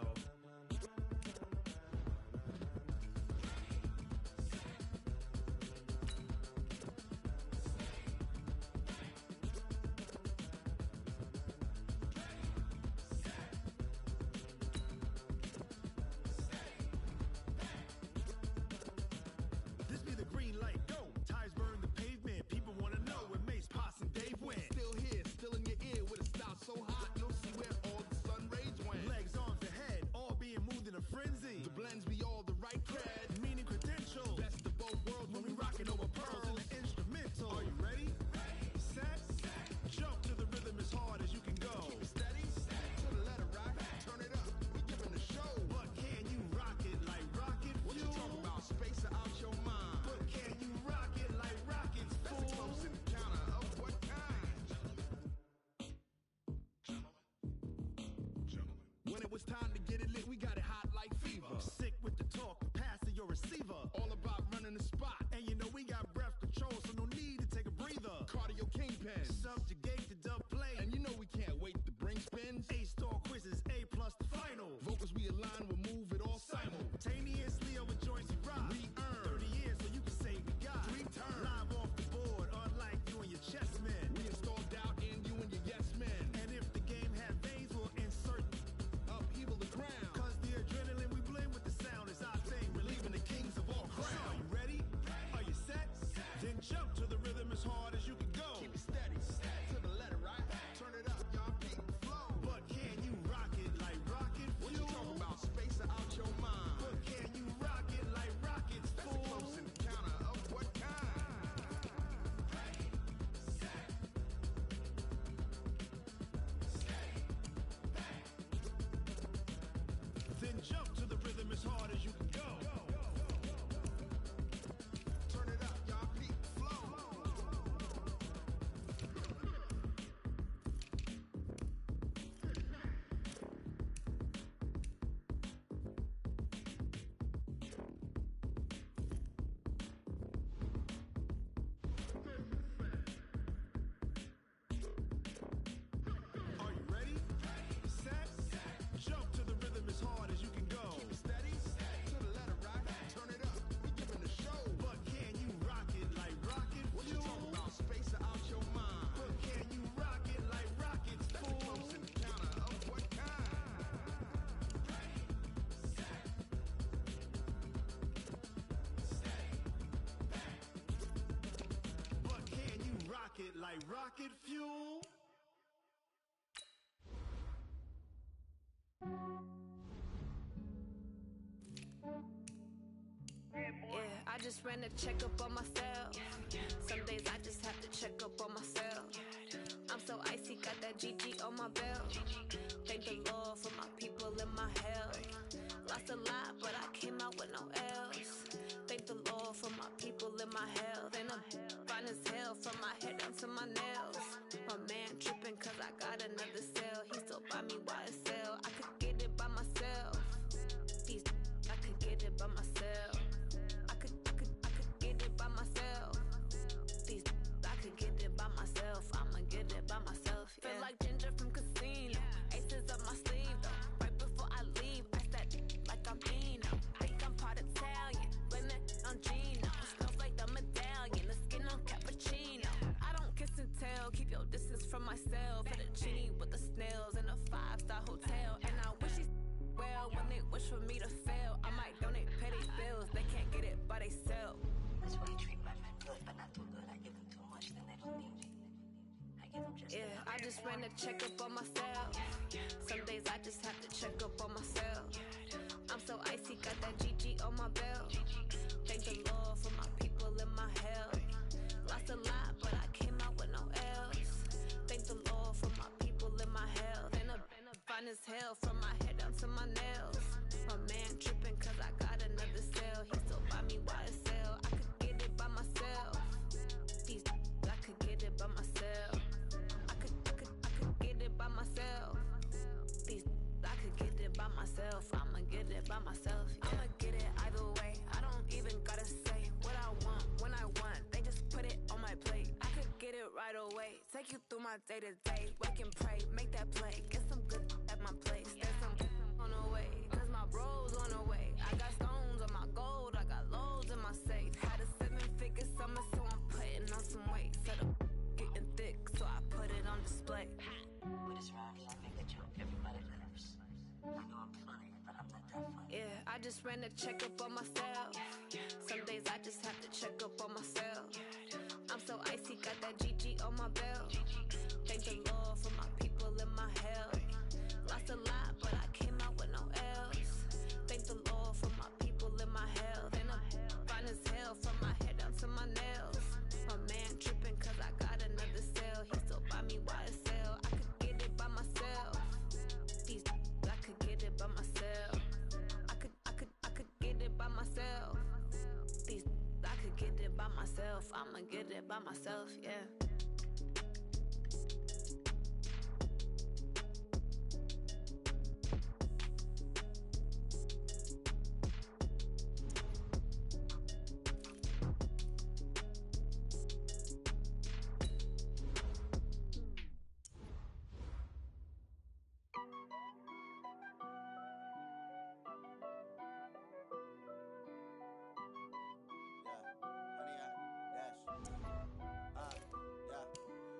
This be the green light, go. Tires burn the pavement. People want to know where Mace, Potts, and Dave went. Still here, still in your ear with a style so hot, you'll see where all the sun rays went. Legs, arms, and head, all being moved in a frenzy. The blends be all the right cred, meaning credentials. Best of both worlds when we rockin' over pearls in the instrumental. Are you ready? Set, jump to the rhythm as hard as you can go. Keep it steady, to the letter right. Turn it up, we giving the show. But can you rock it like rocket fuel? What you talking about? Space out your mind. But can you rock it like rockets? That's a close encounter of what kind? When it was time to get it lit, we got it hot like fever. Sick with the talk, pass to your receiver. All about running the spot. And you know we got breath control, so no need to take a breather. Cardio kingpin, subjugate the dub play. And you know we can't wait to bring spins. A-star quizzes, A+ the final. Vocals we align, we'll move it all simultaneously over joints we rock. We earn 30 years, so you can say we got 3 turns. Live off the board, unlike you and your chess men. We install doubt in you and your yes men. And if the game had veins, we'll insert upheaval the crown. Cause the adrenaline we blend with the sound is our thing, relieving the kings of all crowns. So are you ready? Are you set? Then jump to the rhythm as hard as you can go. Keep it steady, to the letter right. Turn it up, y'all beat the flow. But can you rock it like rocket fuel? What you talking about? Space out your mind. But can you rock it like rockets, fool? That's a close encounter of what kind? Then jump to the rhythm as hard as you can go. Turn it up, y'all beat the flow. Are you ready? Set, jump to the rhythm as hard as you can go. Keep it steady, to the letter right. Turn it up, we giving the show. But can you rock it like rocket fuel? What you talking about? Space out your mind. But can you rock it like rockets, fool? That's a close encounter of what kind? But can you rock it like rocket fuel? Yeah, I just ran a checkup on myself. Some days I just have to check up on myself. I'm so icy, got that GG on my belt. Thank the Lord for my people and my health. Lost a lot, but I came out with no L's. Thank the Lord for my people and my health. And I'm fine as hell from my head down to my nails. My man tripping cause I got another cell. He still buy me YSL. I could get it by myself. I could get it by myself. I could get it by myself. I could get it by myself. I'ma get it by myself. Yeah, I just ran a checkup on myself. Some days I just have to check up on myself. I'm so icy, got that GG on my belt. Thank the Lord for my people in my health. Lost a lot, but I came out with no L's. Thank the Lord for my people in my health. And I'm fine as hell from my head down to my nails. My man tripping cause I got another cell. He still buy me YSL. I could get it by myself. These I could get it by myself. I could get it by myself. These I could get it by myself. I'ma get it by myself. Yeah. I'ma get it either way. I don't even gotta say what I want when I want. They just put it on my plate. I could get it right away. Take you through my day to day. Wake and pray, make that play. Get some good at my place. There's some on the way. Cause my bros on the way. I got stones on my gold. I got loads in my safe. Had a 7-figure summer, so I'm putting on some weight. Set up getting thick, so I put it on display. With his rhymes, I make a joke. Everybody laughs. I know I'm funny, but I'm not that funny. Yeah, I just ran a checkup on myself. Some days I just have to check up on myself. I'm so icy, got that GG on my belt. Thank the Lord for my people in my health. Lost a lot, but I came out with no L's. Thank the Lord for my people in my health. And I'm fine as hell from my head down to my nails. My man tripping cause I got another cell. He still buy me YSL. I could get it by myself. These I could get it by myself. I could get it by myself. These I could get it by myself. I'ma get it by myself, yeah.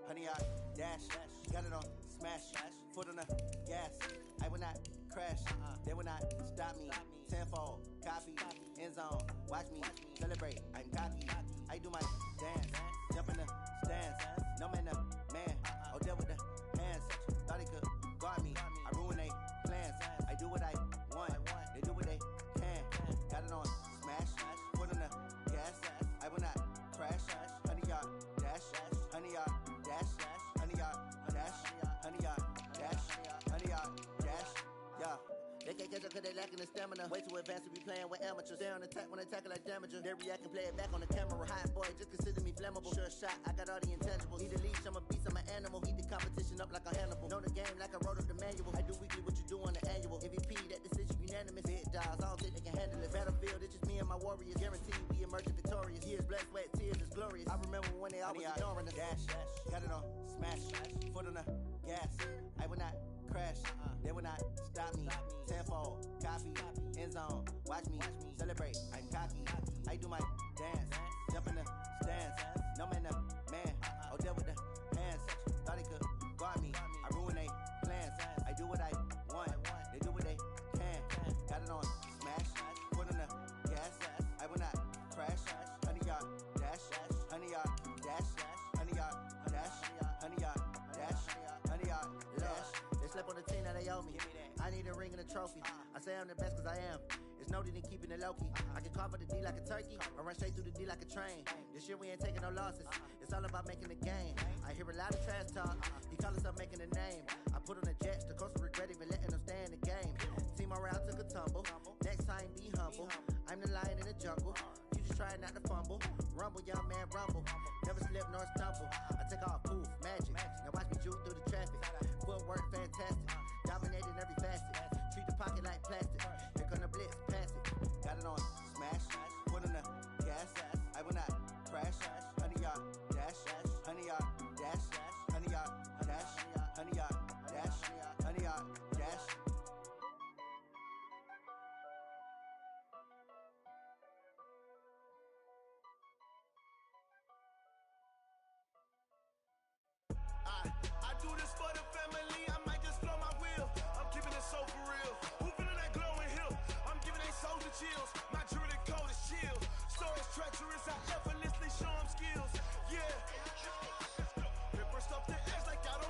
Honey, I dash, got it on smash, foot on the gas. I will not crash, they will not stop me. Tenfold, copy, end zone, watch me celebrate. I'm cocky, I do my dance, jump in the stands. No man, the man, oh deal with the hands. Thought he could guard me, I ruin they plans. I do what I want, they do what they can. Got it on smash, foot on the gas. I will not crash, honey, y'all dash, honey, y'all dash, honey, y'all dash, honey, y'all dash, honey, y'all dash, yeah. They can't catch up cause they lacking the stamina. Way too advanced to be playing with amateurs. Stay on attack when they tackle like damager. They react and play it back on the camera. Hot boy, just consider me flammable. Sure shot, I got all the intangibles. Need a leash, I'm a beast, I'm an animal. Heat the competition up like a Hannibal. Know the game like I wrote up the manual. I do weekly what you do on the annual. MVP, that decision unanimous. Big dogs, I don't think they can handle it. Battlefield, it's just me and my warriors. Guaranteed we emerging victorious. Years, blood, sweat, tears, it's glorious. I remember when they always ignoring us. Dash, got it on smash, foot on the gas. I will not crash, they will not stop me. Tenfold, copy, end zone, watch me celebrate. I'm cocky, I do my dance, jump in the stands. No man, the man, oh deal with the hands. Thought he could guard me, I ruin they plans. I do what I want, they do what they can. Got it on smash, foot on the gas. I will not crash, honey, y'all dash, honey, y'all dash, honey, y'all dash, honey, y'all dash, honey, y'all dash. They slept on the team that they owe me. I need a ring and a trophy. I say I'm the best cause I am. It's noted in keeping it low-key. I can call for the D like a turkey, or run straight through the D like a train. This year we ain't taking no losses. It's all about making the game. I hear a lot of trash talk. He call himself making a name. I put on the Jets. The coach will regret even letting them stay in the game. Team morale took a tumble. Next time be humble. I'm the lion in the jungle. You just try not to fumble. Rumble, young man, rumble. Never slip nor stumble. I take off, poof, magic. Now watch me juke through the traffic. Footwork fantastic. Dominating every facet. Treat the pocket like plastic. Here come the blitz, pass it. Got it on smash, foot on the gas. I will not crash. Honey, y'all dash, honey, y'all dash, honey, y'all dash, honey, y'all dash, honey, y'all dash. I do this for the family, I might just blow my wheel. I'm keeping it so for real. Who feeling that glowing hill? I'm giving they soldier chills. My jewelry code is chill. Stories treacherous, I effortlessly show them skills. Yeah. Ripper stuff the edge like I don't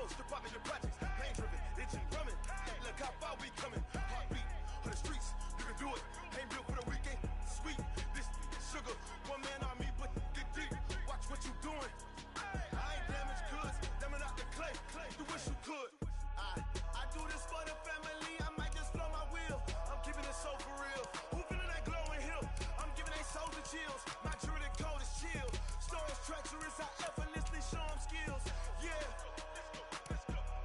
folks, department of projects, pain driven, engine drumming. Look how far we coming. Heartbeat on the streets, you can do it. Ain't built for the weekend. Sweet, this sugar, one man army, but dig deep. Watch what you doing. I ain't damaged goods, damn out the clay. You wish you could. I do this for the family. I might just blow my wheel. I'm keeping it so for real. Who feeling that glowing hill? I'm giving they souls the chills. My jewelry cold is chill. Stories treacherous, I effortlessly show them skills. Yeah.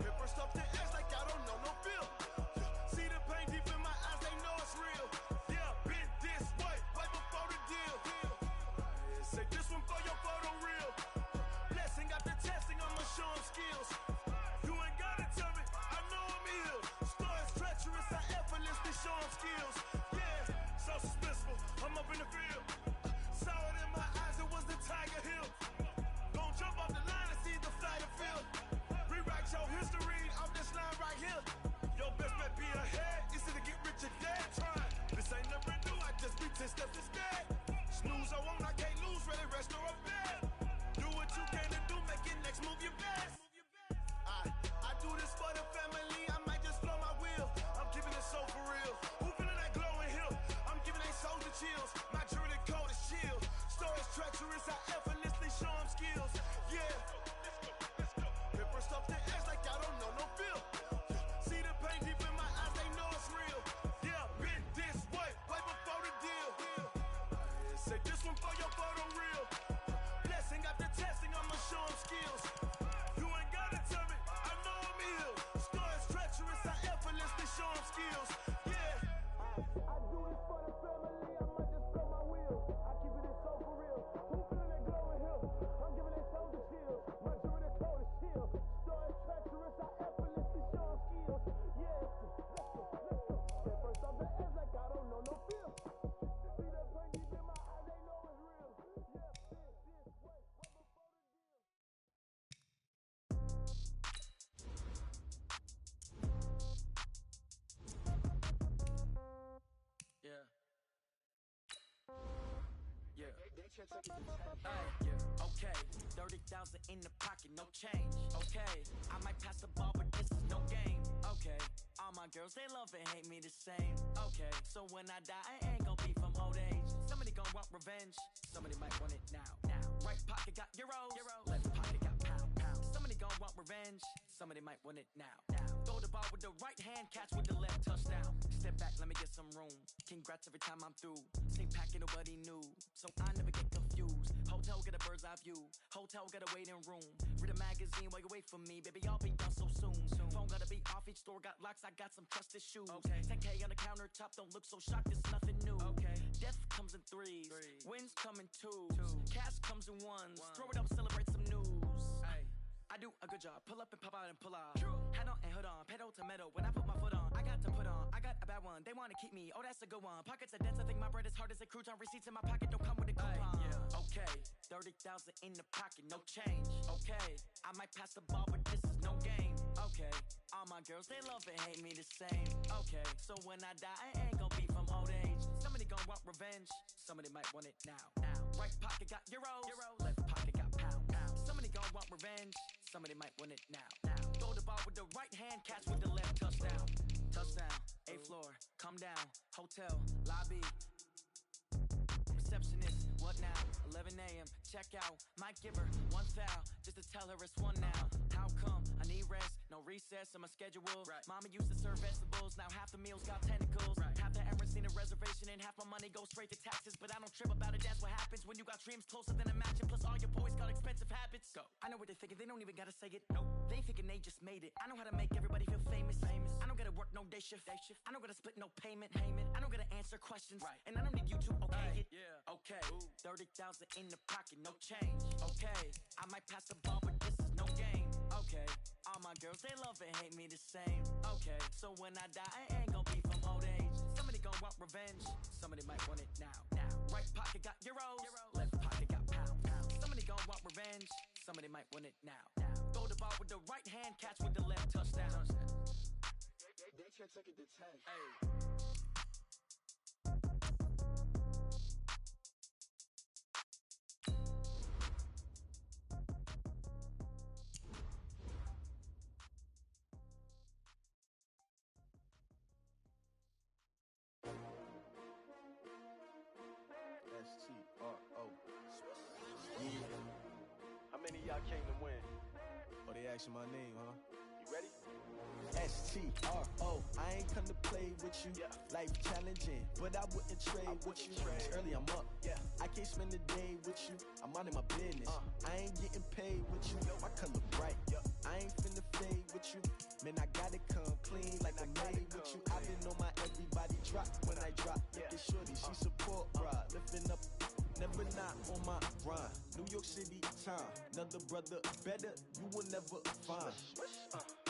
Paper stuff the edge like I don't know no feel. See the pain deep in my eyes, they know it's real. Yeah, been this way, way before the deal. Say this one for your photo reel. Blessing after testing, I'ma show them skills. You ain't gotta tell me, I know I'm ill. Stories treacherous, I effortlessly show them skills. Yeah, so suspenseful, I'm up in the field. Saw it in my eyes, it was the Tiger Hill. Gon' jump off the line and see the flight of field. Rewrite your history off this line right here. Your best bet be ahead, easy to get rich or dead. Trying, this ain't never new, I just be 10 steps instead. Snooze I won't, I can't lose, ready, rest or up bed. Do what you can to do, make it next move your best. I do this for the family, I might just blow my wheel. I'm keeping it so for real. Who feeling that glowing hill? I'm giving they souls the chills. My jewelry cold is chill. Stories treacherous, I effortlessly show them skills. Yeah. Paper stuff the edge like I don't know no feel. See the pain deep in my eyes, they know it's real. Yeah, been this way, way before the deal. Say this one for your photo reel. Blessing after testing, I'ma show them skills. You ain't gotta tell me, I know I'm ill. Stories treacherous, I effortlessly show them skills. Yeah. I do this for the family, I might just blow my wheel. I keep it so for real. Who feeling that glowing hill? I'm giving they souls the chills. My jewelry cold is chill. Stories treacherous, I effortlessly show them skills. Yeah, let's go. At first off the edge like I don't know no feel. See that pain deep in my eyes, they know it's real. Yeah, this way, way before the deal. Yeah. Yeah. Yeah. Okay. 30,000 in the pocket, no change. Okay. I might pass the ball, but this is no game. Okay. All my girls, they love and hate me the same. Okay. So when I die, I ain't gon' be from old age. Somebody gon' want revenge. Somebody might want it now. Right pocket got euros. Left pocket got pound. Somebody gon' want revenge. Somebody might want it now. Throw the ball with the right hand, catch with the left, touchdown. Step back, let me get some room. Congrats every time I'm through. Same packet, nobody knew, so I never get confused. Hotel get a bird's eye view. Hotel get a waiting room. Read a magazine while you wait for me, baby. I'll be done so soon. Phone gotta be off. Each store got locks. I got some trusted shoes. Okay. 10K on the countertop. Don't look so shocked. It's nothing new. Okay. Death comes in threes. Wins come in twos. Cash comes in ones. Throw it up, celebrate some news. I do a good job. Pull up and pop out and pull out. Head on and hood on. Pedal to metal. When I put my foot on, I got to put on. I got a bad one. They want to keep me. Oh, that's a good one. Pockets are dense. I think my bread is hard as a crouton. Receipts in my pocket don't come with a coupon. Yeah. Okay. 30,000 in the pocket. No change. Okay. I might pass the ball, but this is no game. Okay. All my girls, they love and hate me the same. Okay. So when I die, I ain't gon' be from old age. Somebody gon' want revenge. Somebody might want it now. Right pocket got euros. Left pocket got pound. Somebody gon' want revenge. Somebody might want it now. Throw the ball with the right hand, catch with the left, touchdown. Touchdown, 8th floor, come down, hotel, lobby. Receptionist, what now? 11 a.m., check out. Might give her one foul, just to tell her it's one now. How come? I need rest, no recess in my schedule. Right. Mama used to serve vegetables, now half the meals got tentacles. Right. Half the Emirates need a reservation and half my money goes straight to taxes. But I don't trip about it, that's what happens when you got dreams closer than a match. And plus all your boys got expensive habits. Go. I know what they're thinking, they don't even gotta say it. Nope. They thinking they just made it. I know how to make everybody feel famous. I don't gotta work no day shift. I don't gotta split no payment. I don't gotta answer questions. Right. And I don't need you to okay it. Yeah. Okay. 30,000 in the pocket, no change. Okay. I might pass the ball, but this is no game. Okay. All my girls, they love and hate me the same. Okay. So when I die, I ain't gon' be from old age. Somebody gon' want revenge. Somebody might want it now. Right pocket got euros. Left pocket got pound. Somebody gon' want revenge. Somebody might want it now. Throw the ball with the right hand, catch with the left, touchdown. They can't take it to 10. Hey. many y'all came to win? Oh, they asking my name, huh? You ready? S2w8. I ain't come to play with you. Life challenging, but I wouldn't trade with you. It's early, I'm up. I can't spend the day with you. I'm minding my business. I ain't getting paid with you. My color bright. I ain't finna fade with you. Man, I gotta come clean like I'm made with you. I've been on my everybody drop when I drop. Look at shorty, she support ride. Lifting up, never not on my grind. New York City time. Another brother better, you will never find.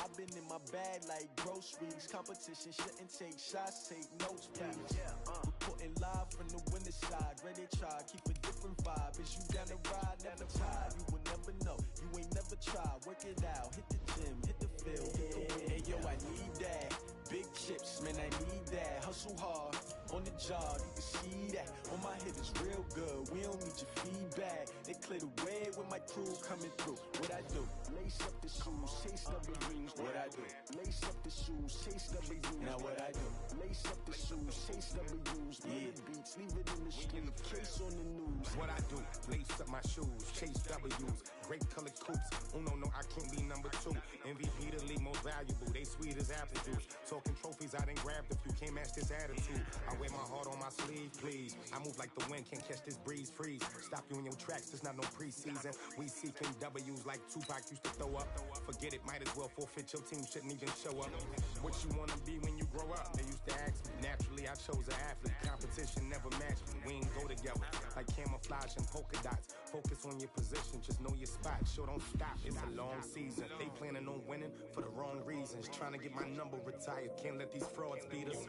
I've been in my bag like groceries. Competition shouldn't take shots, take notes, please. Reporting live from the winter side. Ready to try, keep a different vibe. Is you down to ride? Never tired. You will never know. You ain't never tried. Work it out. Hit the gym, hit the field, hit the wind. Hey yo, I need that. Big chips, man, I need that. Hustle hard on the job, you can see that. On my hit is real good. We don't need your feedback. They clear the way with my crew coming through. What I do? Lace up the shoes, chase W's. What I do? Lace up the shoes, chase W's. Now what I do? Lace up the shoes, chase W's. Yeah, beats, leave it in the street. Case on the news. What I do? Lace up my shoes, chase W's. Great colored coops. Oh no, I can't be number 2. MVP the league most valuable. They sweet as apple juice. Talking trophies, I done grabbed a few. Can't match this attitude. I wear my heart on my sleeve, please. I move like the wind, can't catch this breeze, freeze. Stop you in your tracks, there's not no preseason. We seeking W's like Tupac used to throw up. Forget it, might as well forfeit. Your team shouldn't even show up. What you wanna be when you grow up? They used to ask me. Naturally, I chose an athlete. Competition never matched me. We ain't go together like camouflage and polka dots. Focus on your position, just know your spot. Sure, don't stop, it's a long season. They planning on winning for the wrong reasons. Trying to get my number retired, can't let these frauds beat us.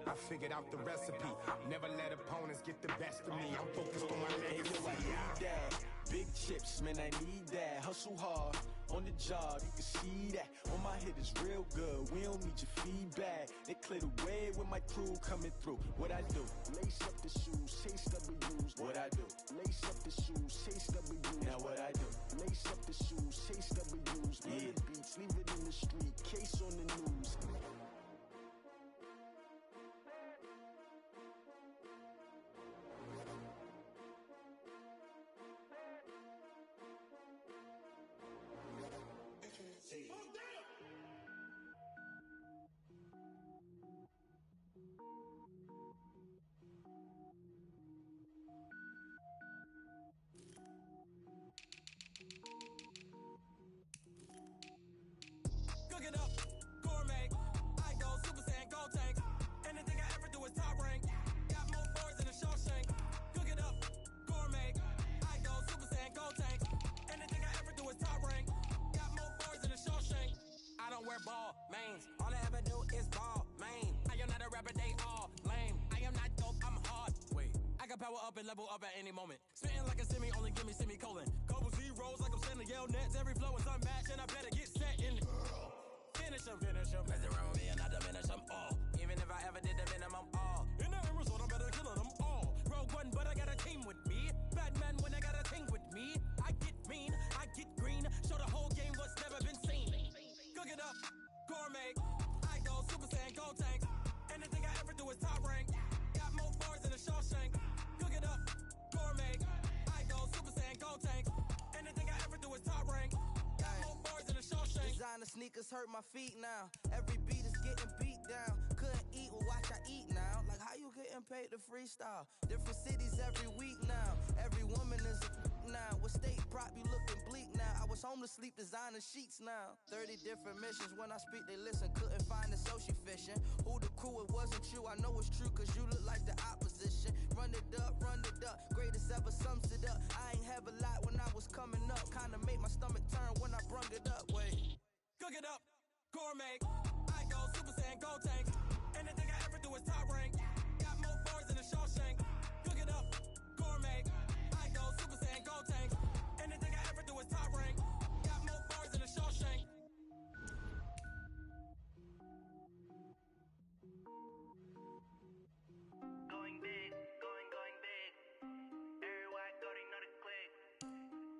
I figured out the recipe. Never let opponents get the best of me. I'm focused on my legacy. I need that. Big chips, man, I need that. Hustle hard on the job, you can see that. On my hit is real good. We don't need your feedback. They clear the way with my crew coming through. What I do? Lace up the shoes, chase W's. What I do? Lace up the shoes, chase W's. Now what I do? Lace up the shoes, chase W's. Yeah, beats, leave it in the street. Case on the news. Cook it up, gourmet. I go Super Saiyan, gold tank. Anything I ever do is top rank. Got more fours than a Shawshank. Cook it up, gourmet. I go Super Saiyan, gold tank. Anything I ever do is top rank. Got more fours than a Shawshank. I don't wear ball mains. All I ever do is ball main. I am not a rapper, they all lame. I am not dope, I'm hard. Wait, I can power up and level up at any moment. Spitting like a semi, only give me semicolon. Couple zeros like I'm sending yell nets. Every flow is unmatched and I better get set in. Finish them. Mess around with me and I diminish them all. Even if I ever did the minimum all. In the end result, I'm better killing them all. Rogue One, but I got a team with me. Batman when I got a team with me. I get mean, I get green. Show the whole game what's never been seen. Cook it up, gourmet. I go Super Saiyan, gold tank. Anything I ever do is top rank. Got more fours than a Shawshank. Cook it up, gourmet. I go Super Saiyan, gold tank. Anything I ever do is top rank. Got more fours than a Shawshank. Designer sneakers hurt my feet now. Every beat is getting beat down. Couldn't eat, well watch I eat now. Like how you getting paid to freestyle? Different cities every week now. Every woman is a now. With state prop, you looking bleak now. I was home to sleep, designer sheets now. 30 different missions. When I speak, they listen. Couldn't find it, so she fishing. Who the crew? It wasn't you. I know it's true, cause you look like the opposition. Run it up, greatest ever sums it up. I ain't have a lot when I was coming up. Kinda made my stomach turn when I brung it up. Wait. Cook it up, gourmet. I go Super Saiyan, gold tank. Anything I ever do is top rank. Got more fours than a Shawshank. Cook it up, gourmet. I go Super Saiyan, gold tank. Anything I ever do is top rank. Got more fours than a Shawshank. Going big, going big. Everywhere I go, they know the click.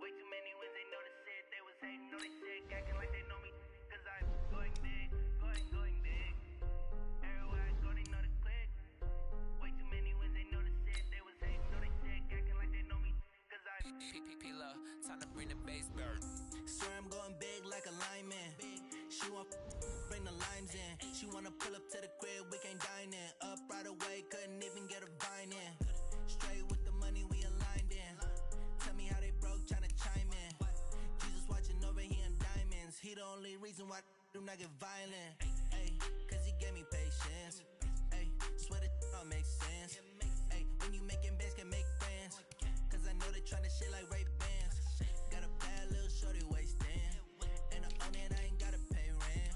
Way too many wins, they know the shit. They was hating, know they shit. Acting like they know me, cause I'm going big, going big. Everywhere I go, they know the click. P-P-P-Love, time to bring the bass back. Swear I'm going big like a lineman. She want bring the limes in. She wanna pull up to the crib, we can't dine in. Up right away, couldn't even get a vine in. Straight with the money, we aligned in. Tell me how they broke, tryna chime in. Jesus watching over here in diamonds. He the only reason why I do not get violent. Ay, cause he gave me patience. Ay, swear that all makes sense. Ay, when you making bands, can make friends. Cause I know they tryna shit like Ray-Bans. Got a bad little shorty wasting. And I own it, I ain't gotta pay rent.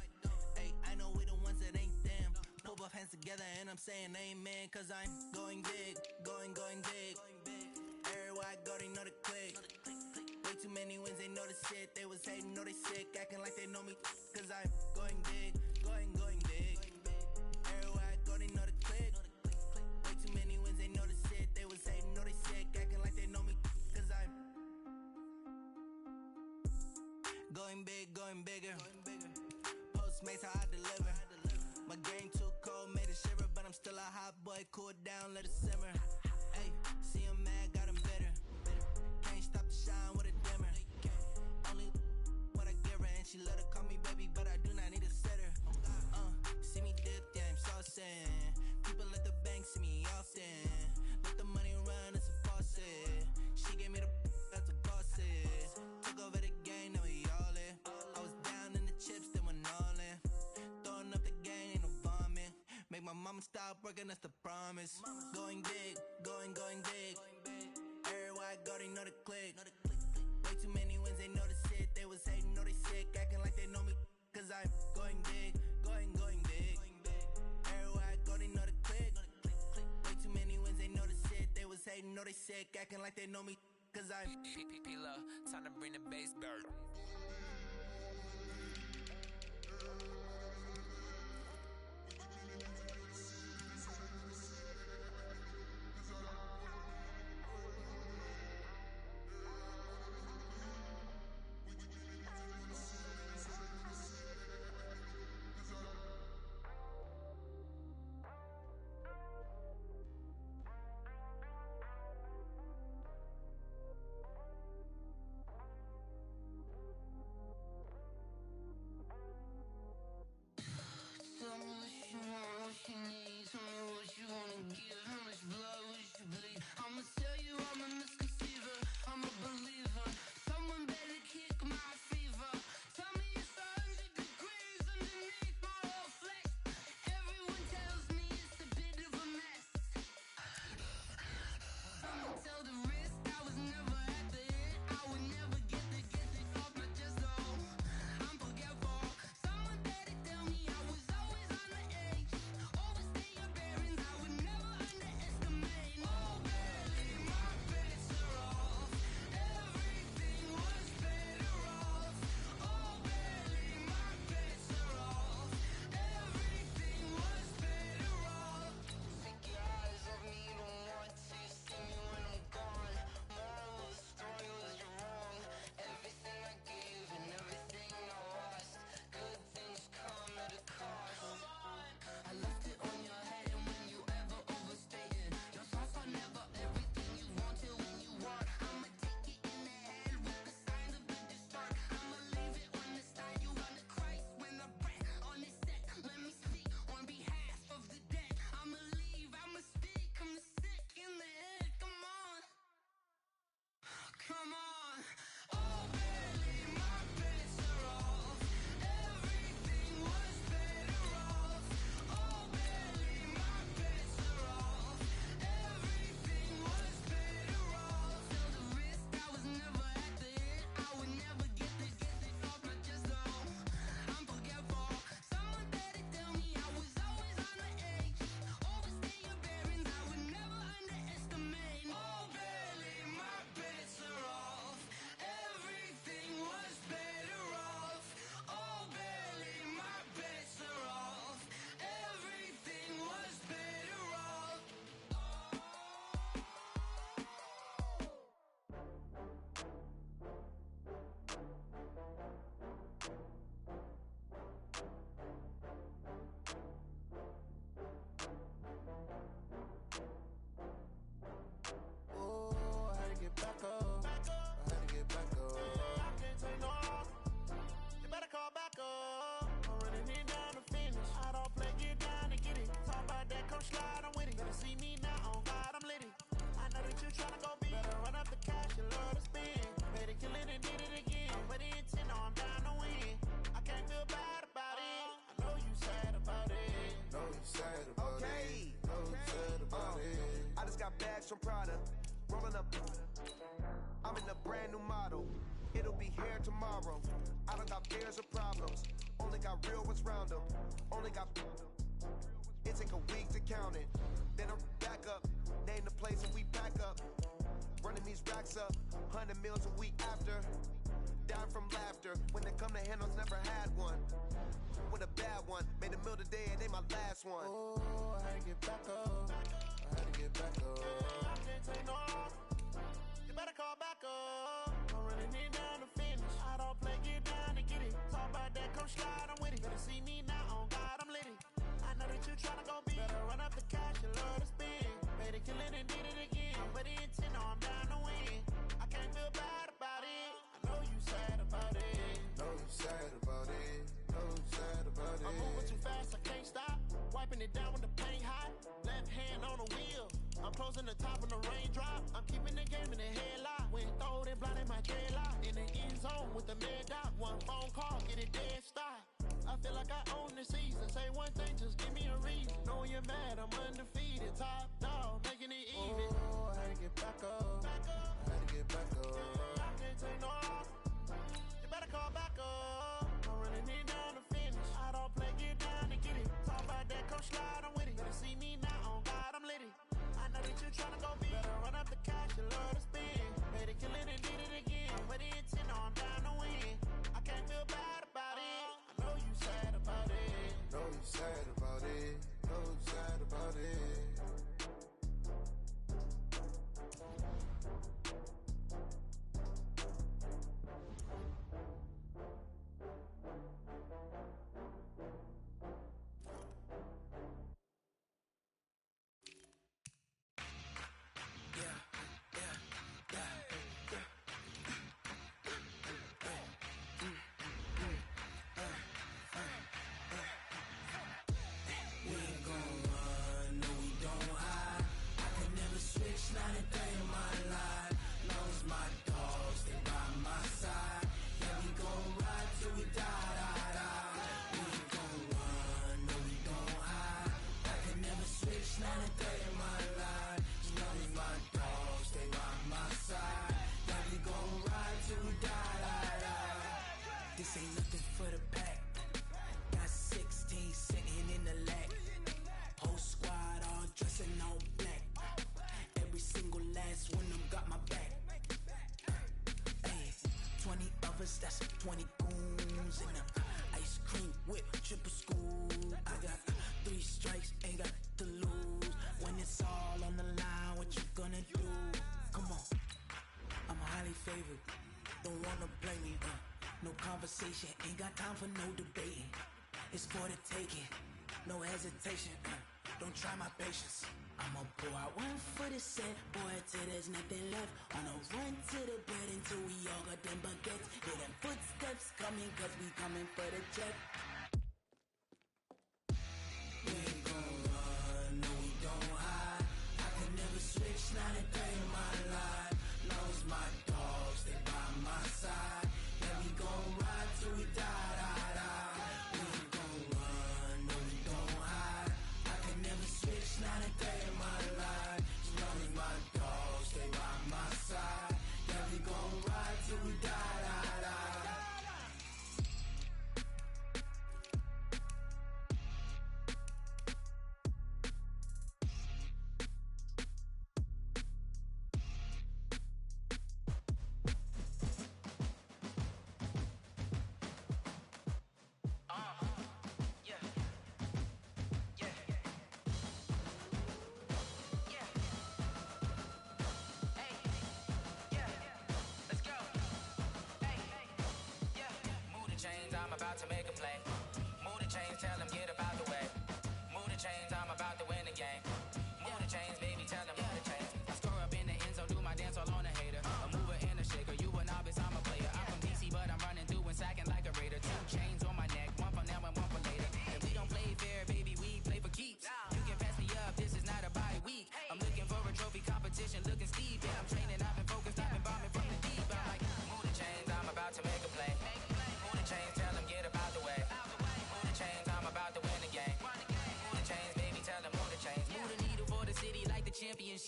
Ay, I know we the ones that ain't them. Pull both hands together and I'm saying amen. Cause I'm going big, going big. Everywhere I go, they know the click. Way too many wins, they know the shit. They was hating, know they sick, acting like they know me. Cause I'm going big, going big. Everywhere I go, they know the click. Way too many wins, they know the shit. They was hating, know they sick, acting like they know me. Cause I'm going big, going bigger. Postmates how I deliver. My game too cold, made it shiver. But I'm still a hot boy, cool it down, let it simmer. Hey, see him mad, got him bitter. Can't stop the shine with a dimmer. Only what I give her, and she let her call me baby, but I do not need a sitter. See me dip, yeah, I'm saucing. People at the bank see me often. Let the money run, it's a faucet. She gave me the that's a bosses. Took over the game, now we all in. I was down in the chips, then went all in. Throwing up the game, ain't no vomit. Make my mama stop working, that's the promise. Going big, going big. Everywhere I go, they know the click. Way too many wins, they know the shit. They was hating, know they sick, acting like they know me. Cause I'm going big, going big. Everywhere I go, they know the click. Way too many wins, they know the shit. They was hating, know they sick, acting like they know me. Cause I'm P-P-P-Love, time to bring the bass back. come slide, I'm with it. Better see me now, on God, I'm litty. I know that you tryna go big. Better run up the cash, you love to spend. Made it, kill it, and did it again. But the intent, no, I'm down to win. I can't feel bad about it. I know you sad about it. Know you sad about it. Know you sad about it. I just got bags from Prada. Rolling up. I'm in a brand new model. It'll be here tomorrow. I don't got fears or problems. Only got real ones round them. Only got. It take a week to count it. Then I'm back up. Name the place and we back up. Running these racks up. 100 meals a week after. Down from laughter. When they come to handles, never had one. With a bad one. Made a meal today and they my last one. Oh, I had to get back up. I had to get back up. I can't take no off. You better call back up. I'm running it down to finish. I don't play, get down to get it. Talk about that, come slide, I'm with it. Better see me now, on God, I'm litty. I know that you tryna go big. Better run up the cash, you love to spend. Made it, kill it, and did it again. But the intent, no, I'm down to win. I can't feel bad about it. I know you sad about it. Know you sad about it. Know you sad about it. I'm moving too fast, I can't stop. Wiping it down when the paint hot. Left hand on the wheel. I'm closing the top when the raindrop. I'm keeping the game in the headlock. When throwed and blinded my dreadlock. In the end zone with the mad dot. One phone call, get it dead stop. I feel like I own the season. Say one thing, just give me a reason. Knowing you're mad, I'm undefeated. Top dog, making it even. Oh, I had to get back up. I had to get back up. I can't take no off. You better call back up. I'm running it down to finish. I don't play, get down and get it. Talk about that, come slide, I'm with it. Better see me now, on God, I'm litty. I know that you tryna go big. Better run up the cash, you love to spend. Made it, kill it, and did it again. But the intent, no, I'm down to win. I can't feel bad about it. I know you sad about it. Know you sad about it. Know you sad about it. This ain't nothing for the pack. Got 16 sitting in the lag. Whole squad all dressing all black. Every single last one of them got my back. Hey, 20 of us, that's 20 goons in the ice cream whip, triple school. I got 3 strikes, ain't got to lose. When it's all on the line, what you gonna do? Come on, I'm highly favored. Don't wanna play me, no conversation, ain't got time for no debating. It's for the taking, no hesitation. Don't try my patience. I'ma pour out one for the set, boy, till there's nothing left. On a run to the bread until we all got them baguettes. Hear them footsteps coming, cause we coming for the jet. We ain't gon' run, no we don't hide. I can never switch, not a day in my life. Long as my dogs, they by my side. Yeah, we gon' ride till we die, die, die. We ain't gon' run, no we don't hide. I can never switch, not a day in my life. As long as my dogs, they by my side. Yeah, we gon' ride till we die, die, die.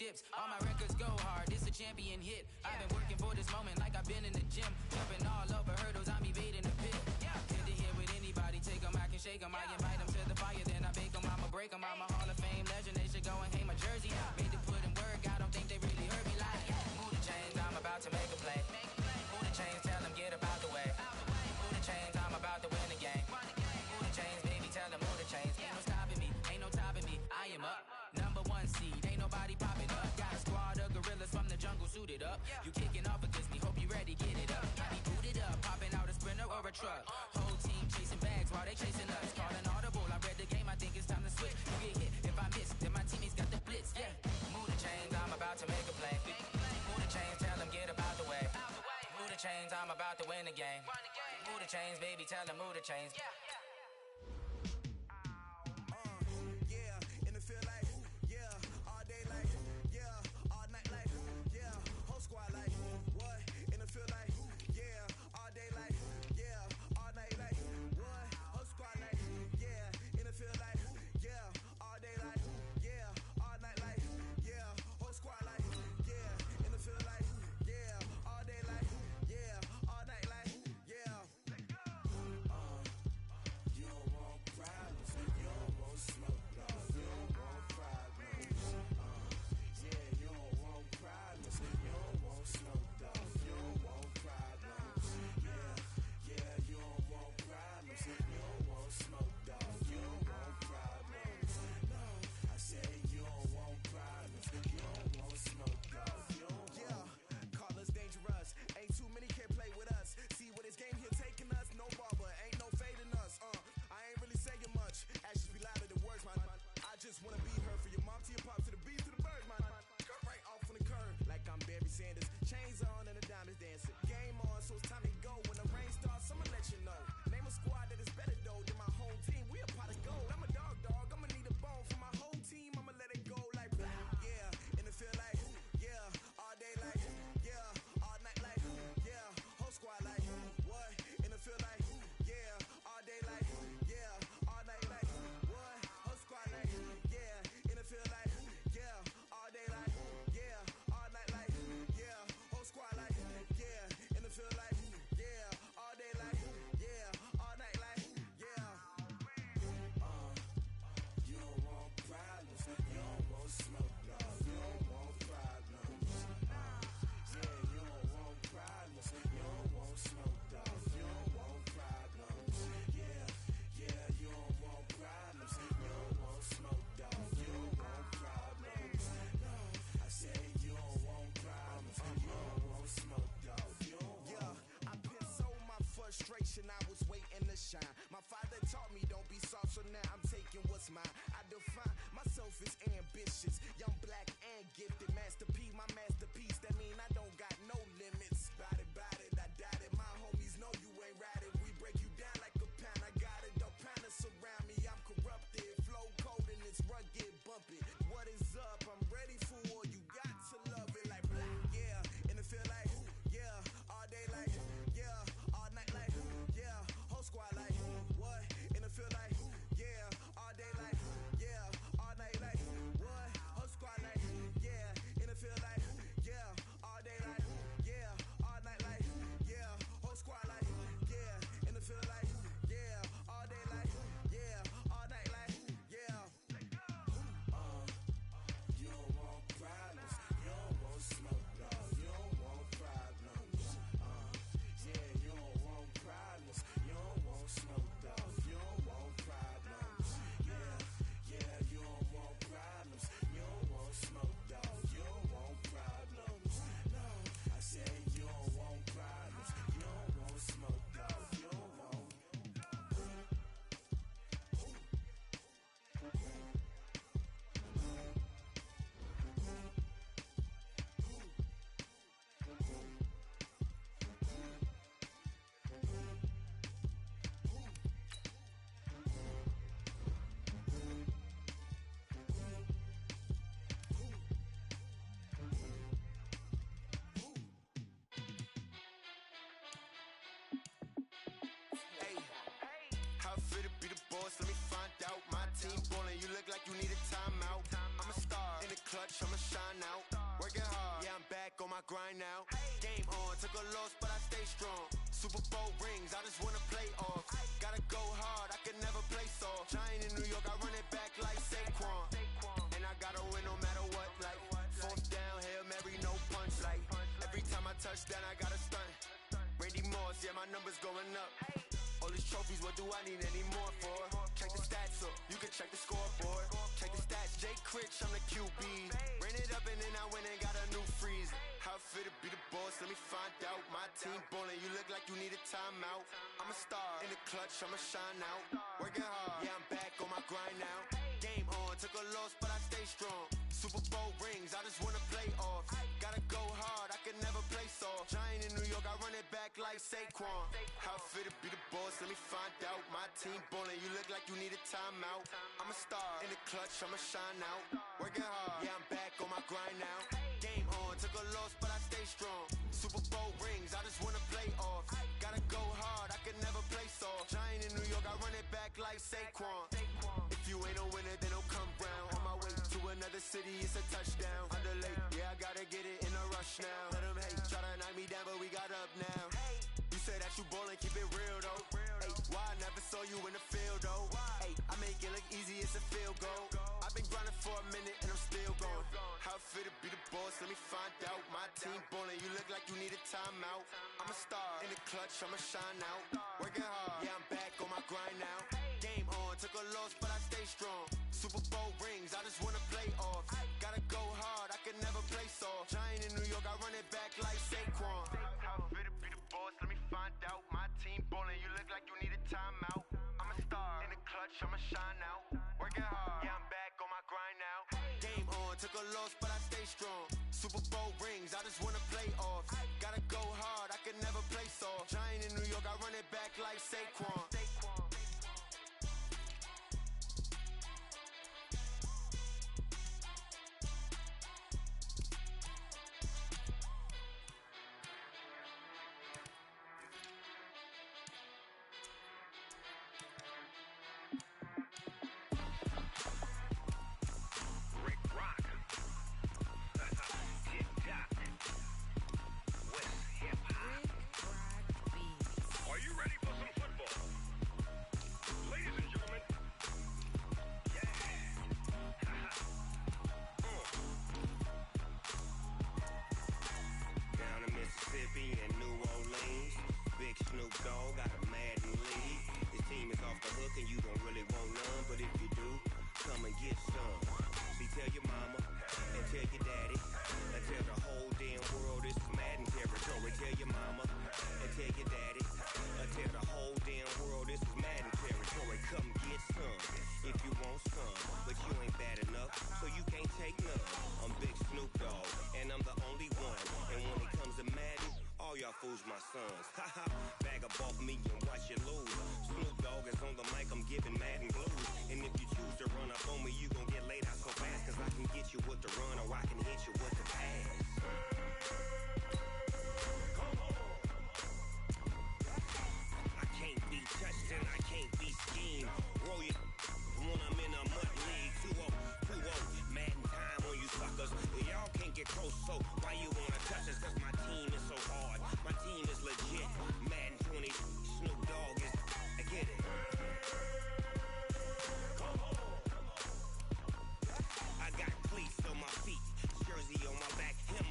chips. All my records go hard, this a champion hit. I've been working for this moment like I've been in the gym. Jumping all over hurdles, I'm evading the pit. Hit to hit with anybody, take them, I can shake them. I invite them to the fire, then I bake them, I'ma break them. I'm a Hall of Fame legend, they should go and hang my jersey. Made to put in work, I don't think they really heard me like. Move the chains, I'm about to make a play. Move the chains, tell them get up out the way. Move the chains, I'm about to win the game. Move the chains, baby, tell them move the chains. Ain't no stopping me, ain't no topping me, I am up. Number one seed, ain't nobody popping up. Got a squad of gorillas from the jungle suited up. You kicking off against me, hope you ready, get it up. I be booted up, popping out a sprinter or a truck. Whole team chasing bags while they chasing us. Calling audible, I read the game, I think it's time to switch. You get hit, if I miss, then my teammates got the blitz, yeah. Move the chains, I'm about to make a play. Move the chains, tell them get up out the way. Move the chains, I'm about to win the game. Move the chains, baby, tell them move the chains. Yeah, in the field like, yeah, all day like, yeah, all night like, yeah, whole squad like, what? In the field like, yeah, all day like, yeah, all night like, what? Whole squad like, yeah, in the field like, yeah, all day like, yeah, all night like, yeah, whole squad like, yeah, in the field like, yeah, all day like, yeah, all night like, yeah. You don't want problems, you don't want smoke, dog. You don't want problems. Yeah, you don't want problems, you don't want smoke, dog. You don't want problems. Yeah, you don't want problems, you don't want smoke, dog. You don't want problems. No, I said you don't want problems, you don't want smoke, dog. Yeah, call us dangerous. Ain't too many can play with us. See where this game here taking us. No barber, ain't no fading us. I ain't really saying much. Actions be louder than words, man. I just wanna be her for your mom to your pop to the beat to the birds, man. Cut right off on the curb like I'm Barry Sanders. Chains on and the diamonds dancing. Game on, so it's time to go. When the rain starts, I'ma let you know. Name a squad that is better though than my home team. We a pot of gold. I'm a dog. I'ma need a bone for my whole team. I'ma let it go like blah. Yeah, in the field like, yeah, all day like, yeah, all night like, yeah, whole squad like, what? In the field like, yeah, all day like, yeah, all night like, what? Whole squad like, yeah, in the field like, yeah, all day like, yeah, all night like, yeah, whole squad like, yeah, in the field like, yeah, all day like, yeah, all night like, yeah. You don't want problems, you don't want smoke, no, you don't want problems. Yeah, you don't want problems, you don't want smoke, dog. You don't want problems. Yeah, you don't want problems, you don't want smoke, dog. You don't want problems. No, I said you don't want problems, you don't want smoke, dog. Yeah, I pissed so my frustration, I was waiting to shine. My father taught me don't be soft, so now I'm taking what's mine. I define myself as ambitious, young, black, and gifted. Master P, my masterpiece. That mean I don't got no limits. Bout it, I doubt it. My homies know you ain't ratted. We break you down like a pound. I got it, don't panic surround me. I'm corrupted, flow cold and it's rugged, bumpy. What is up? I'm ready for war. You got to love it like blah. Yeah, in the field like, yeah, all day like, yeah, all night like, yeah, whole squad like, what? In the field like, yeah, all day like, yeah, all night like, what? Whole squad like, yeah, in the field like, yeah, all day like, yeah, all night like, yeah, whole squad like, yeah, in the field like, yeah, all day like, yeah, all night like, yeah. You don't want problems, you don't want smoke, dog. You don't want problems. Yeah, you don't want problems, you don't want smoke, dog. You don't want problems. Yeah, you don't want problems, you don't want smoke, dog. You don't want problems. No, I said you don't want problems, you don't want smoke, dog. You don't want. Hey, how I feel to be the boss? Let me find out. My team ballin', you look like you need a timeout. I'm a star in the club. clutch, I'ma shine out. Working hard, yeah, I'm back on my grind now. Game on, took a loss, but I stay strong. Super Bowl rings, I just wanna play off. Gotta go hard, I can never play soft. Giant in New York, I run it back like Saquon. And I gotta win no matter what, like fourth down, Hail Mary, no punch. Like every time I touch down, I gotta stunt. Randy Moss, yeah, my numbers going up. All these trophies, what do I need any more for? Check the stats up, you can check the scoreboard. Check the stats, Jay Critch, I'm the QB. Ran it up and then I went and got a new freeze. How fit to be the boss, let me find out. My team ballin', you look like you need a timeout. I'm a star, in the clutch, I'ma shine out. Working hard, yeah, I'm back on my grind now. Game on, took a loss, but I stay strong. Super Bowl rings, I just wanna play off. Gotta go hard, I can never play soft. Giant in New York, I run it back like Saquon. How fit to be the boss, let me find out. My team ballin', you look like you need a timeout. I'm a star, in the clutch, I'ma shine out. Working hard, yeah, I'm back on my grind now. Game on, took a loss, but I stay strong. Super Bowl rings, I just wanna play off. Gotta go hard, I can never play soft. Giant in New York, I run it back like Saquon. If you ain't a winner, then don't come round. On my way to another city, it's a touchdown. Underlay, yeah, I gotta get it in a rush now. Let them hate, try to knock me down, but we got up now. You said that you ballin', keep it real though. Hey, why I never saw you in the field though? Hey, I make it look easy, it's a field goal. I've been grinding for a minute and I'm still going. How fit to be the boss, let me find out. My team ballin', you look like you need a timeout. I'm a star, in the clutch, I'ma shine out. Working hard, yeah, I'm back on my grind now. Game on, took a loss, but I stay strong. Super Bowl rings, I just wanna play off. Gotta go hard, I can never play soft. Giant in New York, I run it back like Saquon. How fit to be the boss, let me find out. My team ballin', you look like you need a timeout. I'm a star, in the clutch, I'ma shine out. Working hard, yeah, I'm back on my grind now. Game on, took a loss, but I stay strong. Super Bowl rings, I just wanna play off. Gotta go hard, I can never play soft. Giant in New York, I run it back like Saquon. Fools my sons. Haha, bag up off me and watch you lose. Snoop Dogg is on the mic, I'm giving Madden blues. And if you choose to run up on me, you gon' get laid out so fast. Cause I can get you with the run or I can hit you with the pass. I can't be touched and I can't be schemed. Roll you when I'm in a mud league. 2-0, 2-0, Madden time on you suckers. Y'all can't get close, so why you wanna touch us? Cause my team is so hard. My team is legit. Madden 20, Snoop Dogg is. I get it. I got cleats on my feet, jersey on my back, him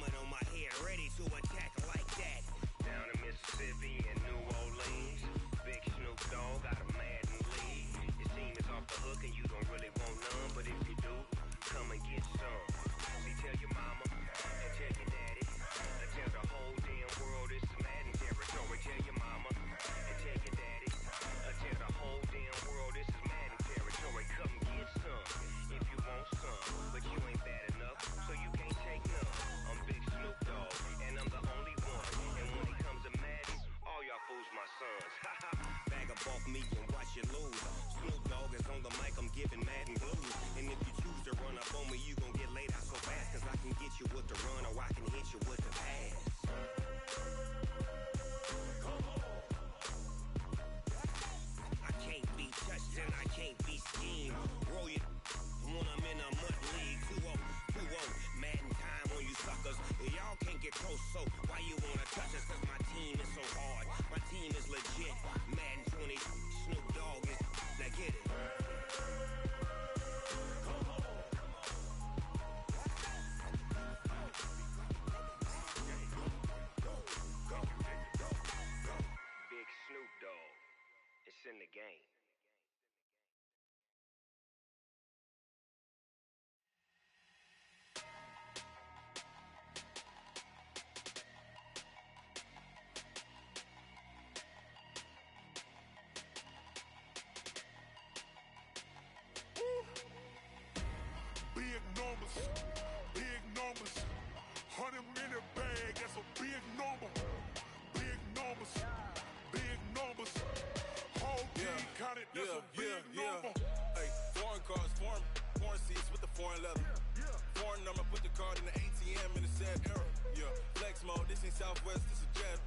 am in a sad era. Yeah, flex mode, this ain't Southwest, this a jet.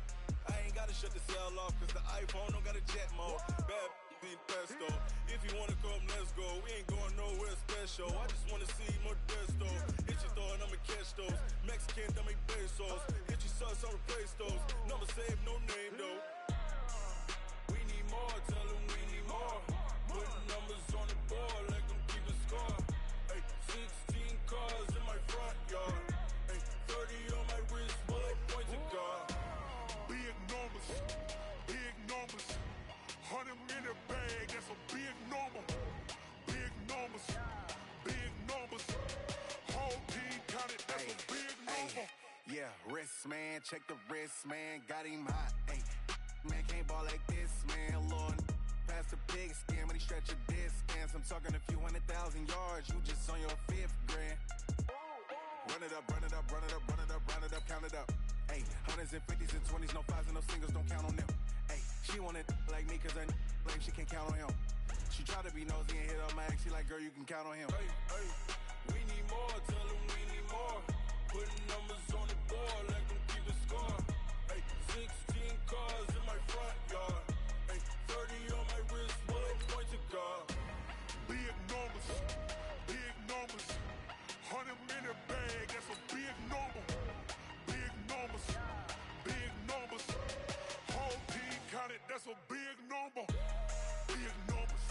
I ain't gotta shut the cell off, cause the iPhone don't got a jet mode. Bad be pesto. If you wanna come, let's go. We ain't going nowhere special. I just wanna see Modesto. Hit your throw and I'ma catch those. Mexican, dummy pesos. Hit your sauce, I'll replace those. Number save, no name though. We need more, tell them we need more. Putting numbers on the board, let them keep a score. Ay, 16 cars in my front yard. Ay, 30 on my wrist, bullet point to God. Big numbers, big numbers. 100 in a bag, that's a big number. Big numbers, big numbers. Whole team counted, that's a big number. Yeah, wrist man, check the wrist man, got him hot. Ay, man can't ball like this, man. Lord, past the big skin when he stretch a distance. I'm talking a few 100,000 yards, you just on your 5th grand. Run it up, run it up, run it up, run it up, run it up, count it up. Ay, hundreds and 50s and 20s, no 5s and no singles, don't count on them. Ay, she wanted like me cause her blame, she can't count on him. She tried to be nosy and hit on my ex, she like, girl, you can count on him. Hey, hey, we need more, tell them we need more. Putting numbers on the board, let them keep a score. Hey, 16 cars in my front yard. Hey, 30 on my wrist, bullet point to God. Big numbers, big numbers. 100 in a bag, that's a big number. Big numbers, big numbers. Whole team counted, that's a big number. Big numbers,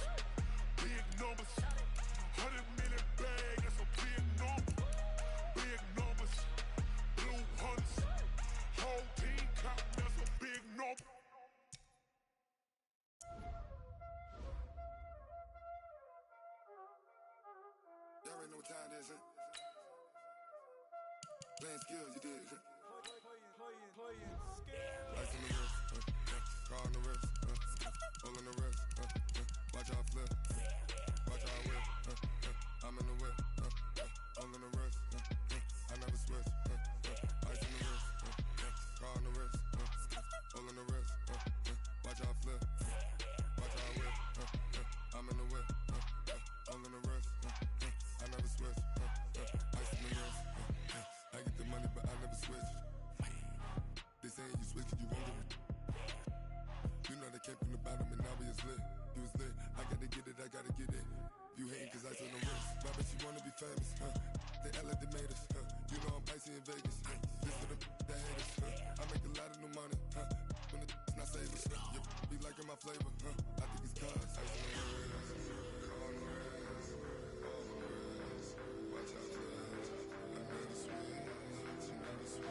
big numbers. 100 in a bag, that's a big number. Big numbers, blue hunts. Whole team counting, that's a big number. Y'all already know what time it is, huh? Playing skills, you did. Ice in the wrist, car on the wrist, hole in the wrist, watch out flip, watch out whip, I'm in the whip, hole in the wrist, I never switch, ice in the wrist, car on the wrist, hole in the wrist, watch out flip, watch out whip, I'm in the whip, hole in the wrist, I never switch, ice in the wrist, I get the money but I never switch. They saying you switch and you won't get it. You know they came from the bottom and now we is lit. You was lit, I gotta get it, I gotta get it. You hating cause ice on the wrist. Why bet you wanna be famous, huh? They act like they made us, huh? You know I'm icy in Vegas, This for the that hate us, I make a lot of new money, When the not save us, You be liking my flavor, I think it's cause ice on the wrist, on the wrist, on the wrist. Watch out for that. I never switch, you never switch. I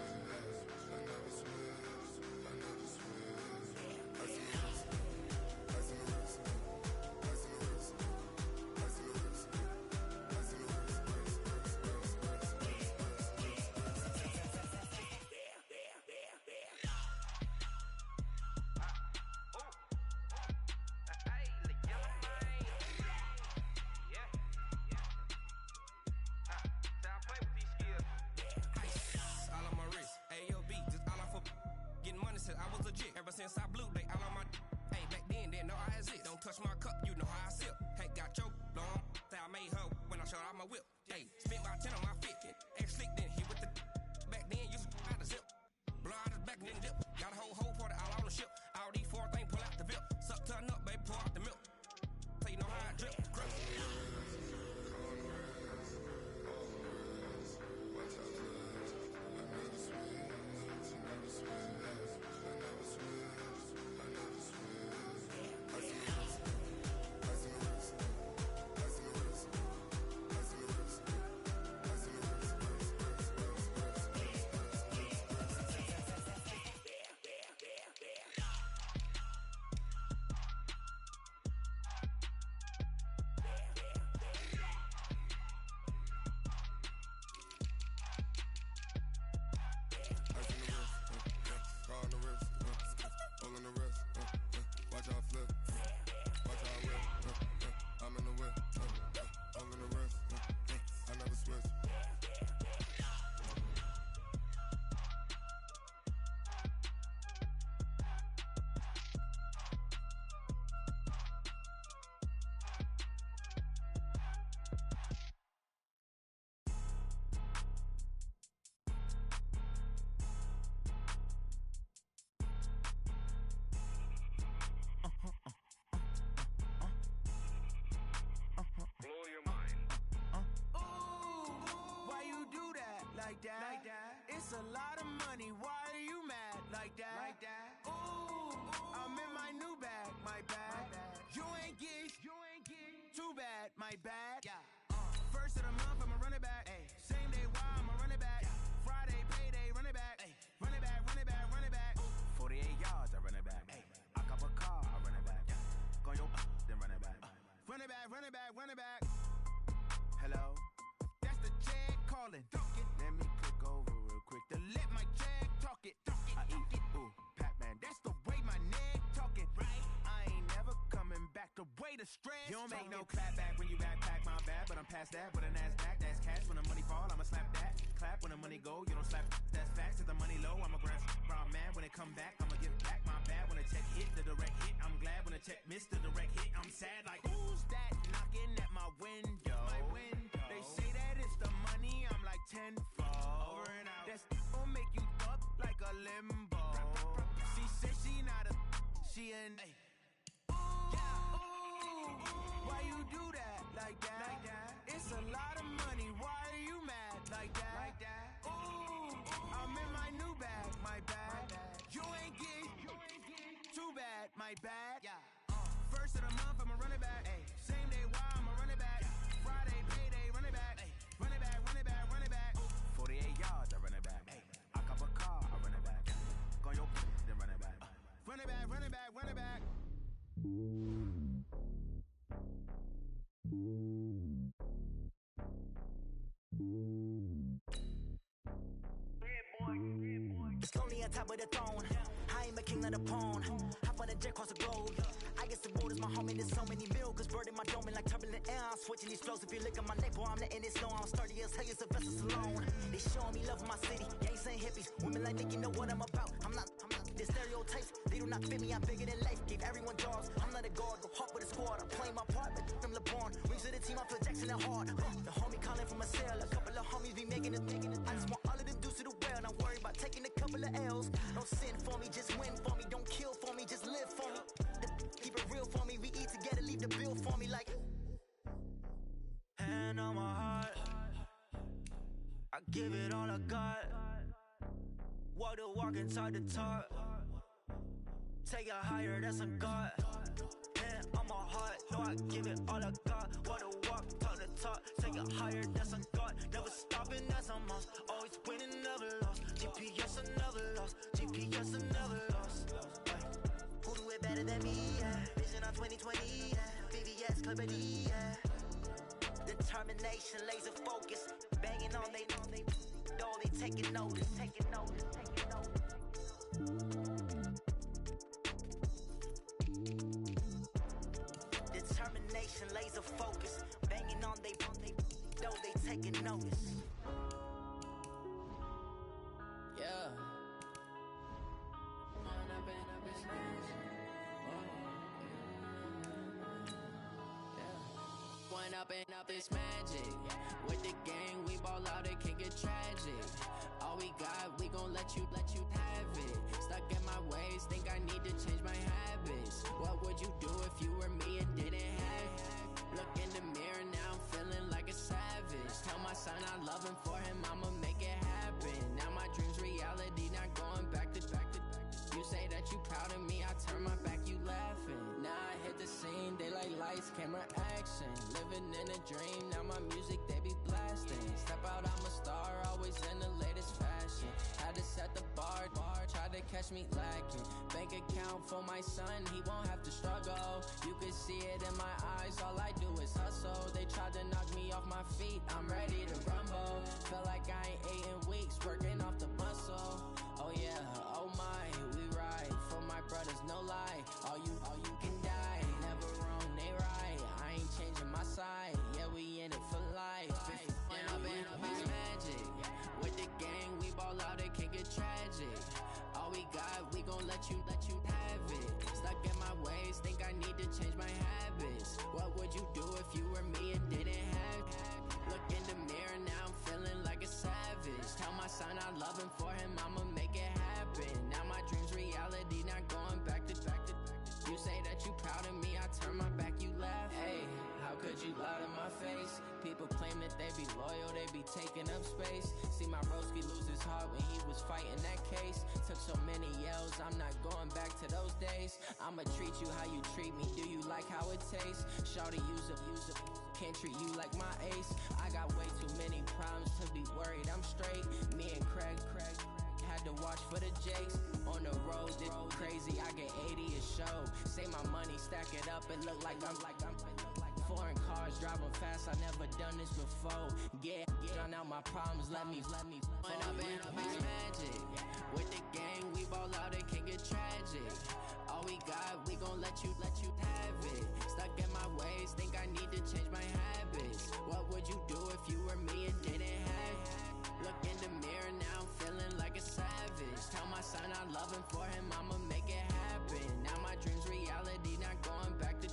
never switch, I never switch. Ice in the wrist, ice in the wrist, ice in the wrist, ice in the wrist, ice in the wrist, It's a lot of money, why are you mad like that? Ooh, I'm in my new bag, my bad. You ain't geek, too bad, my bad. First of the month, I'ma run it back. Same day, why I'ma run it back. Friday, payday, run it back. Run it back, run it back, run it back. 48 yards, I run it back. I cop a car, I run it back. Go your then run it back. Run it back, run it back, run it back. Hello, that's the check calling. Let me click over real quick to let my check talk it. I eat it, ooh, Pac-Man, that's the way my neck talking. Right, I ain't never coming back the way the stress. You don't make no clap back when you backpack, my bad, but I'm past that. With a NASDAQ, that's cash. When the money fall, I'ma slap that. Clap when the money go, you don't slap. That's facts. If the money low, I'ma grab brown man. When it come back, I'ma give back my bad. When the check hit, the direct hit, I'm glad. When the check missed the direct hit, I'm sad. Like, who's that knocking at my window? They say that it's the money, I'm like tenfold. Over and out. That's gon' make you up like a limbo. She said she not a, she an. Why you do that like that? It's a lot of money, why are you mad like that? Ooh, I'm in my new bag, my bad. You ain't geek, too bad, my bad. First of the month, I'ma run it back. Same day, why I'ma run it back. Friday, payday, run it back. Run it back, run it back, run it back. 48 yards, I run it back. I cop a car, I run it back. Go your then run it back. Run it back, run it back, run it back. It's lonely on top of the throne. I am a king of the pawn. Hop on a jet across the globe. I guess the world is my home and there's so many milkers bird in my dome and like turbulent air. I'm switching these flows. If you look at my neck, boy, I'm letting it slow. I'm sturdy as hell, it's a vessel alone. They showing me love in my city. Gangs and hippies, women like Nicky know what I'm about. I'm not the stereotypes. They do not fit me. I'm bigger than life. Gave everyone jobs. I'm not a guard. Go hop with a squad. I'm playing my part, but I'm LeBron. Rings to the team. I feel Jackson and hard. The homie calling from a cell. A couple of homies be making it. I just want all of them dudes to the well. Not worry about taking a couple of L's. Don't sin for me, just win for me. Don't kill for me, just live for me. Keep it real for me. We eat together, leave the bill for me like. Hand on my heart, I give it all I got. Walk the walk and talk the talk. Take it higher, that's a God. Hand on my heart, no, I give it all I got. Walk the walk, talk the talk. Take it higher, that's a God. Never stopping, that's a must. Always winning, never lost. GPS, I never lost. GPS, I never lost. Who do it better than me? Yeah. Vision on 2020. Yeah. VVS, Clarity. Yeah. Determination, laser focus. Banging on they door, they taking notice. Taking notice, taking notice. Determination, laser focus. Banging on they door, they taking notice. Yeah. One up and up is magic. With the gang, we ball out, it can get tragic. All we got, we gon' let you have it. Stuck in my ways, think I need to change my habits. What would you do if you were me and didn't have it? Look in the mirror, now I'm feeling like a savage. Tell my son I love him, for him I'ma make it happen. Now my dream's reality, not going back to. You say that you proud of me, I turn my back, you laughing. Now I hit the scene, daylight lights, camera action. Living in a dream, now my music, they be blasting. Step out, I'm a star, always in the latest fashion. Had to set the bar, try to catch me lacking. Bank account for my son, he won't have to struggle. You can see it in my eyes, all I do is hustle. They tried to knock me off my feet, I'm ready to rumble. Felt like I ain't ate in weeks, working off the muscle. Oh yeah, oh my, we ride for my brothers, no lie. All you can die, never wrong, they right. I ain't changing my side, yeah, we in it for life. When up is magic. With the gang, we ball out, it can get tragic. All we got, we gon' let you have it. Stuck in my ways, think I need to change my habits. What would you do if you were me and didn't have it? Look in the mirror, now I'm feeling like a savage. Tell my son I love him, for him I'ma make it happen. Now my dream's reality, not going back to. You say that you proud of me, I turn my back, you laugh. Hey, how could you lie to my face? People claim that they be loyal, they be taking up space. See my broski lose his talk when he was fighting that case. Took so many L's, I'm not going back to those days. I'ma treat you how you treat me, do you like how it tastes? Shawty, use up, can't treat you like my ace. I got way too many problems to be worried, I'm straight. Me and Craig had to watch for the Jakes. On the road, this crazy, I get 80 a show. Say my money, stack it up, it look like I'm foreign cars, driving fast, I never done this before. Get drown out my problems, let me When I've been magic. With the gang, we ball out, it can get tragic. All we got, we gon' let you have it. Stuck in my ways, think I need to change my habits. What would you do if you were me and didn't have it? Look in the mirror, now I'm feeling like a savage. Tell my son I love him, for him I'ma make it happen. Now my dream's reality, not going back to.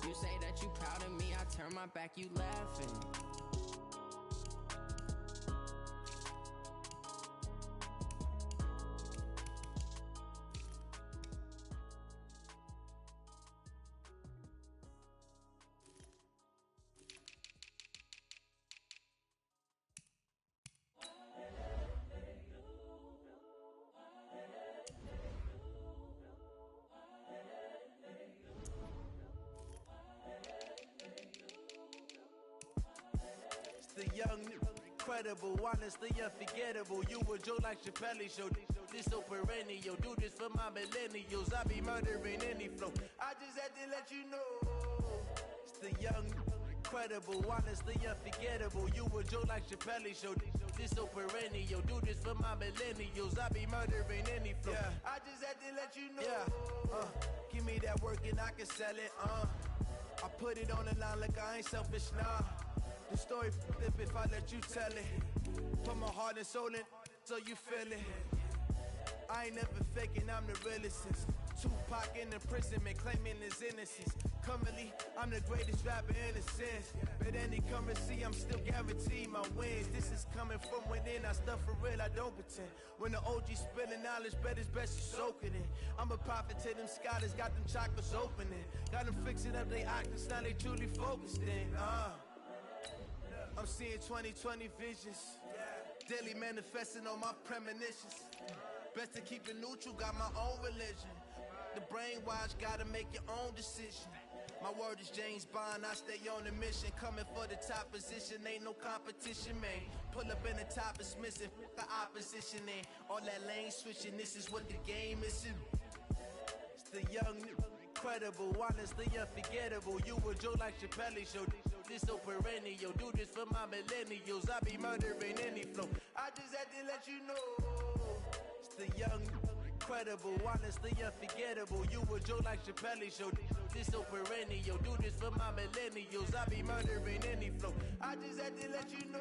You say that you proud of me, I turn my back, you laughing. The young, incredible, honestly unforgettable. You a Joe like Chappelle show. This so perennial. Do this for my millennials. I be murdering any flow. I just had to let you know. It's the young, incredible, honestly unforgettable. You a Joe like Chappelle show. This so perennial. Do this for my millennials. I be murdering any flow. Yeah. I just had to let you know. Yeah. Give me that work and I can sell it. I put it on the line like I ain't selfish, nah. The story flip if I let you tell it. Put my heart and soul in so you feel it. I ain't never faking, I'm the realest since Tupac in imprisonment, claiming his innocence. Currently, I'm the greatest rapper in a sense. But any currency, I'm still guaranteed my wins. This is coming from within, I stuff for real, I don't pretend. When the OG spilling knowledge, bet it's best you soak it in. I'm a prophet to them scholars, got them chakras opening. Got them fixing up they octaves, now they truly focused in. I'm seeing 2020 visions. Daily manifesting on my premonitions. Best to keep it neutral, got my own religion. The brainwash, gotta make your own decision. My word is James Bond, I stay on a mission. Coming for the top position, ain't no competition, man. Pull up in the top, it's missing, the opposition ain't. All that lane switching, this is what the game is. It's the young, incredible, honestly unforgettable. You a Joe like Chappelle show. This so perennial, do this for my millennials. I be murdering any flow. I just had to let you know. It's the young, incredible, honestly unforgettable. You a Joe like Chappelle show. This so perennial, do this for my millennials. I be murdering any flow. I just had to let you know.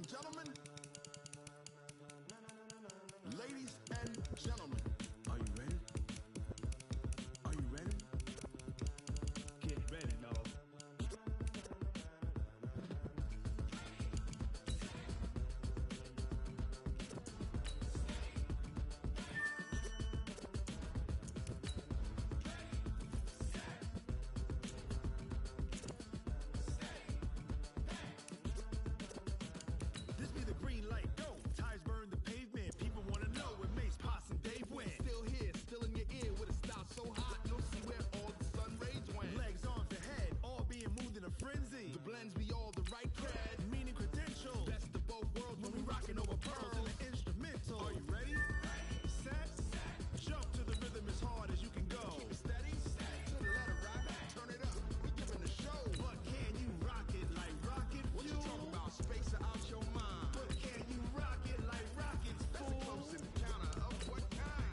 and gentlemen, ladies and gentlemen, are you ready? Are you ready? Get ready, dog. This be the green light, go. Tires burn the pavement. People wanna know where Mace, Potts, and Dave went. Still here, still in your ear with a style so hot, you'll see where all the sun rays went. Legs, arms, the head, all being moved in a frenzy. The blends be all the right cred, meaning credentials. Best of both worlds when we rockin' over pearls in the instrumental. Are you ready? Set, jump to the rhythm as hard as you can go. Keep it steady, to the letter rock, turn it up. We giving the show. But can you rock it like rocket fuel? What you talking about? Space out your mind. But can you rock it like rockets, fool? That's a close encounter of what kind?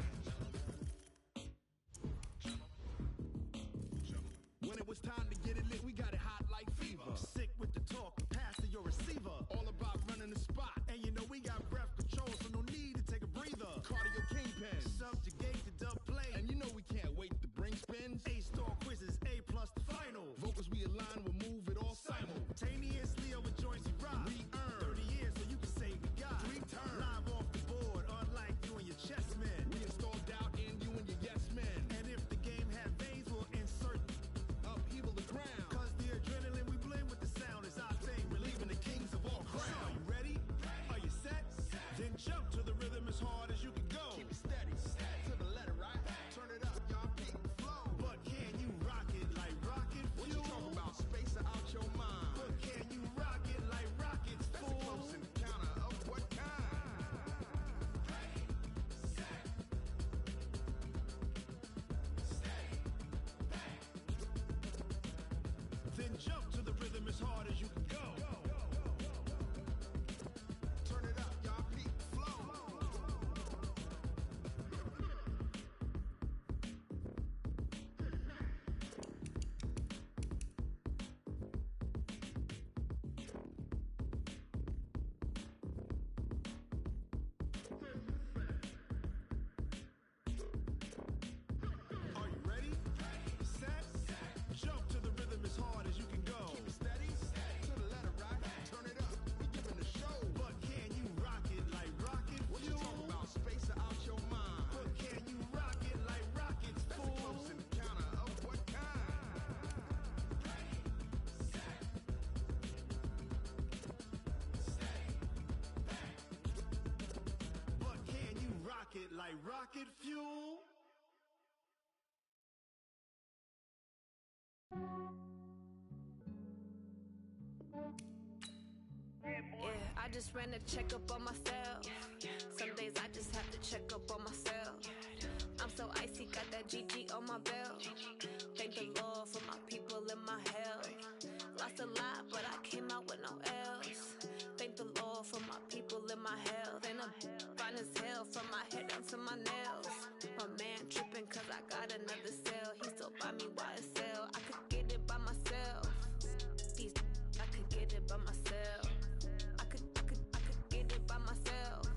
When it was time to get it lit, we got it hot like fever. Sick with the talk, pass to your receiver. All about running the spot. And you know we got breath control, so no need to take a breather. Cardio kingpin, subjugate the dub play. And you know we can't wait to bring spins. A-star quizzes, A+ the final. Vocals we align, we'll move it all simultaneously over joints we rock. We earn 30 years so you can say we got 3 turns. Live off the board, unlike you and your chess men. We install doubt in you and your yes men. And if the game had veins, we'll insert upheaval the ground. Cause the adrenaline we blend with the sound is our thing, relieving the kings of all crowns. So are you ready? Are you set? Then jump to the rhythm as hard as you can go. Keep it steady, to the letter right. Turn it up, y'all peak flow. But can you rock it like rocket fuel? What you talking about? Space out your mind. But can you rock it like rockets, fool? That's a close encounter of what kind? Then jump to the rhythm as hard as you can go. Turn it up, y'all peak flow. Are you ready? Set, jump to the rhythm as hard as you can go. Keep it steady, to the letter right. Turn it up, we giving the show. But can you rock it like rocket fuel? What you talking about? Space out your mind. But can you rock it like rockets, fool? That's a close encounter of what kind? But can you rock it like rocket fuel? Yeah, I just ran a checkup on myself. Some days I just have to check up on myself. I'm so icy, got that GG on my belt. Thank the Lord for my people in my health. Lost a lot, but I came out with no L's. Thank the Lord for my people in my health. And I'm fine as hell from my head down to my nails. My man tripping cause I got another cell. He still buy me YSL. I could get it by myself. These I could get it by myself. I could get it by myself.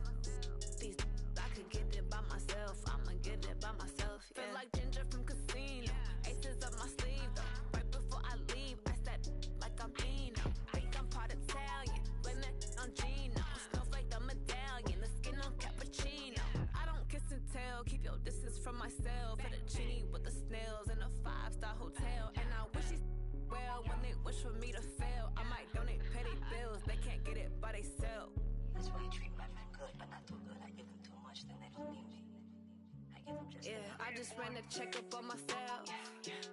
These I could get it by myself. I'ma get it by myself. Yeah. Feel like Ginger from Casino. Aces up my sleeve though. Right before I leave, I said like I'm Eno. Think I'm part Italian. Blame it on Gino. Smells like the medallion. The skin on cappuccino. I don't kiss and tell. Keep your distance from myself. For the genie with the snails in a 5-star hotel. And I wish he's well when they wish for me to fail. I might donate petty bills. They can't get it by they sell. That's why you treat my friend good, but not too good. I give them too much, then they don't need me. I give them just Yeah, I just ran a checkup on myself.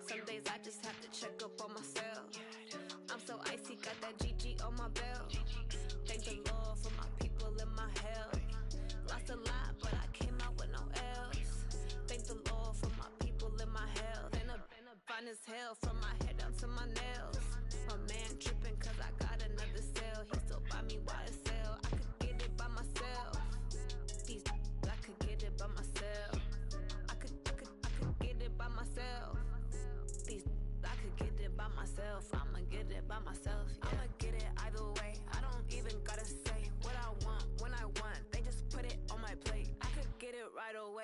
Some days I just have to check up on myself. I'm so icy, got that GG on my belt. Thank the Lord for my people in my health. Lost a lot, but I came out with no L's. Thank the Lord for my people in my health. And I'm fine as hell from my head down to my nails. My man tripping cause I got another cell. He still buy me YSL. I could get it by myself. These I could get it by myself. I could get it by myself. These I could get it by myself. I'ma get it by myself. Yeah. I'ma get it either way. I don't even gotta say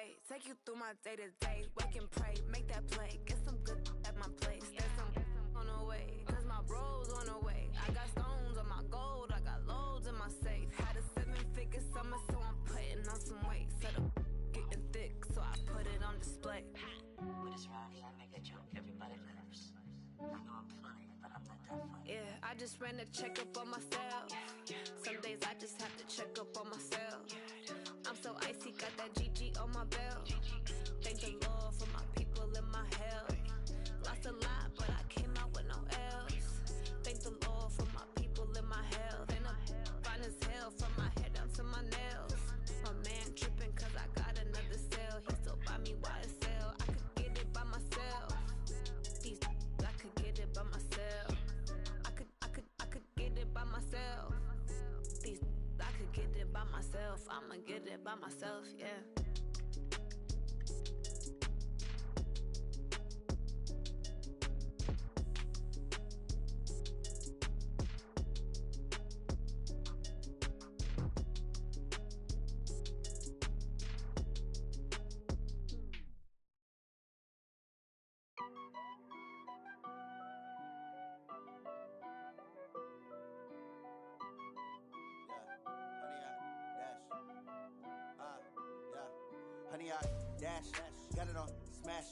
way. Take you through my day to day. Wake and pray, make that play. Get some good at my place. There's some on the way, cause my bro's on the way. I got stones on my gold, I got loads in my safe. Had a 7-figure summer, so I'm putting on some weight. Set up getting thick, so I put it on display. With this rhyme, I make a joke everybody loves. I know I'm funny, but I'm not that funny. Yeah, I just ran a checkup on myself. Some days I just have to check up on myself. I'm so icy, got that GG on my belt. Thank the Lord for my people in my health. Lost a lot, but I came out with no else. Thank the Lord for my people in my health. And I'm fine as hell from my head down to my nails. My man tripping cause I got another cell. He still buy me YSL. I could get it by myself. These I could get it by myself. I could get it by myself. These I could get it by myself. I'ma get it by myself, yeah. Honey, I dash, got it on smash,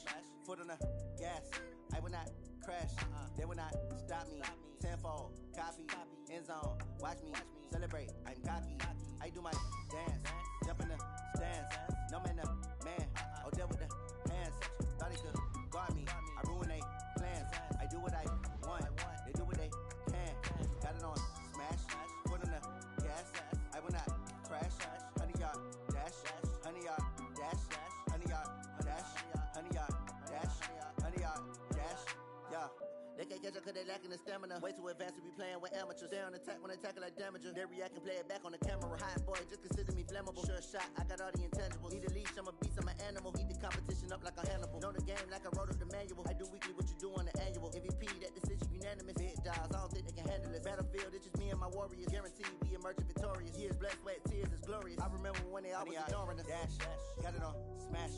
foot on the gas. I will not crash, they will not stop me. Tenfold, copy, end zone, watch me celebrate. I'm cocky, I do my dance, jump in the stands. No man, the man, oh deal with the hands. Thought he could guard me, I ruin they plans. I do what I want, they do what they can. Got it on smash, foot on the gas. I will not crash, honey, y'all dash, honey, y'all. Honey, y'all, dash, honey, y'all, dash, honey, y'all, dash, yeah. They can't catch up cause they lacking the stamina. Way too advanced to be playing with amateurs. They on attack when they tackle like damager. They react and play it back on the camera. Hot boy, just consider me flammable. Sure shot, I got all the intangibles. Need a leash, I'm a beast, I'm an animal. Heat the competition up like a Hannibal. Know the game like I wrote up the manual. I do weekly what you do on the annual. MVP, that decision unanimous. Hit dials, I don't think they can handle it. Battlefield, it's just me and my warriors. Guaranteed we emerging victorious. Years, blood, sweat, tears, it's glorious. I remember when they always ignoring us. Dash, got it on smash,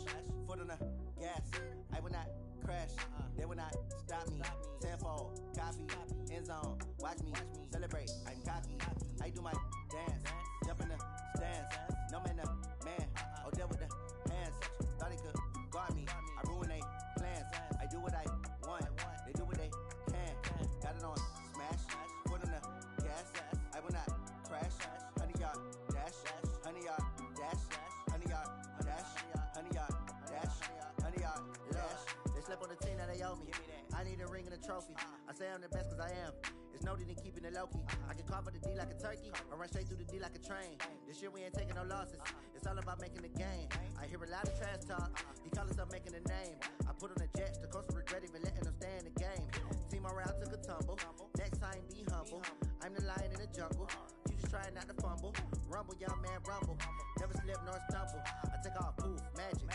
foot on the gas. I will not crash, they will not stop me. Tenfold, copy, end zone, watch me celebrate. I'm cocky, I do my dance, jump in the stands. No man, the man, oh deal with the hands. Thought he could guard me, I ruin they plans. I do what I want, they do what they can. Got it on smash, foot on the gas. I will not crash, honey, y'all dash, honey, y'all dash, honey, y'all dash, honey, y'all dash, honey, y'all dash. They slept on the team that they owe me. I need a ring and a trophy. I say I'm the best cause I am. It's no need in keeping it low-key. I can carve for the D like a turkey, or run straight through the D like a train. This year we ain't taking no losses. It's all about making the game. I hear a lot of trash talk. He call himself making a name. I put on the jets, the coach regret even letting them stay in the game. Team morale took a tumble. Next time be humble. I'm the lion in the jungle. You just trying not to fumble. Rumble, young man, rumble. Never slip nor stumble. I take off, poof, magic.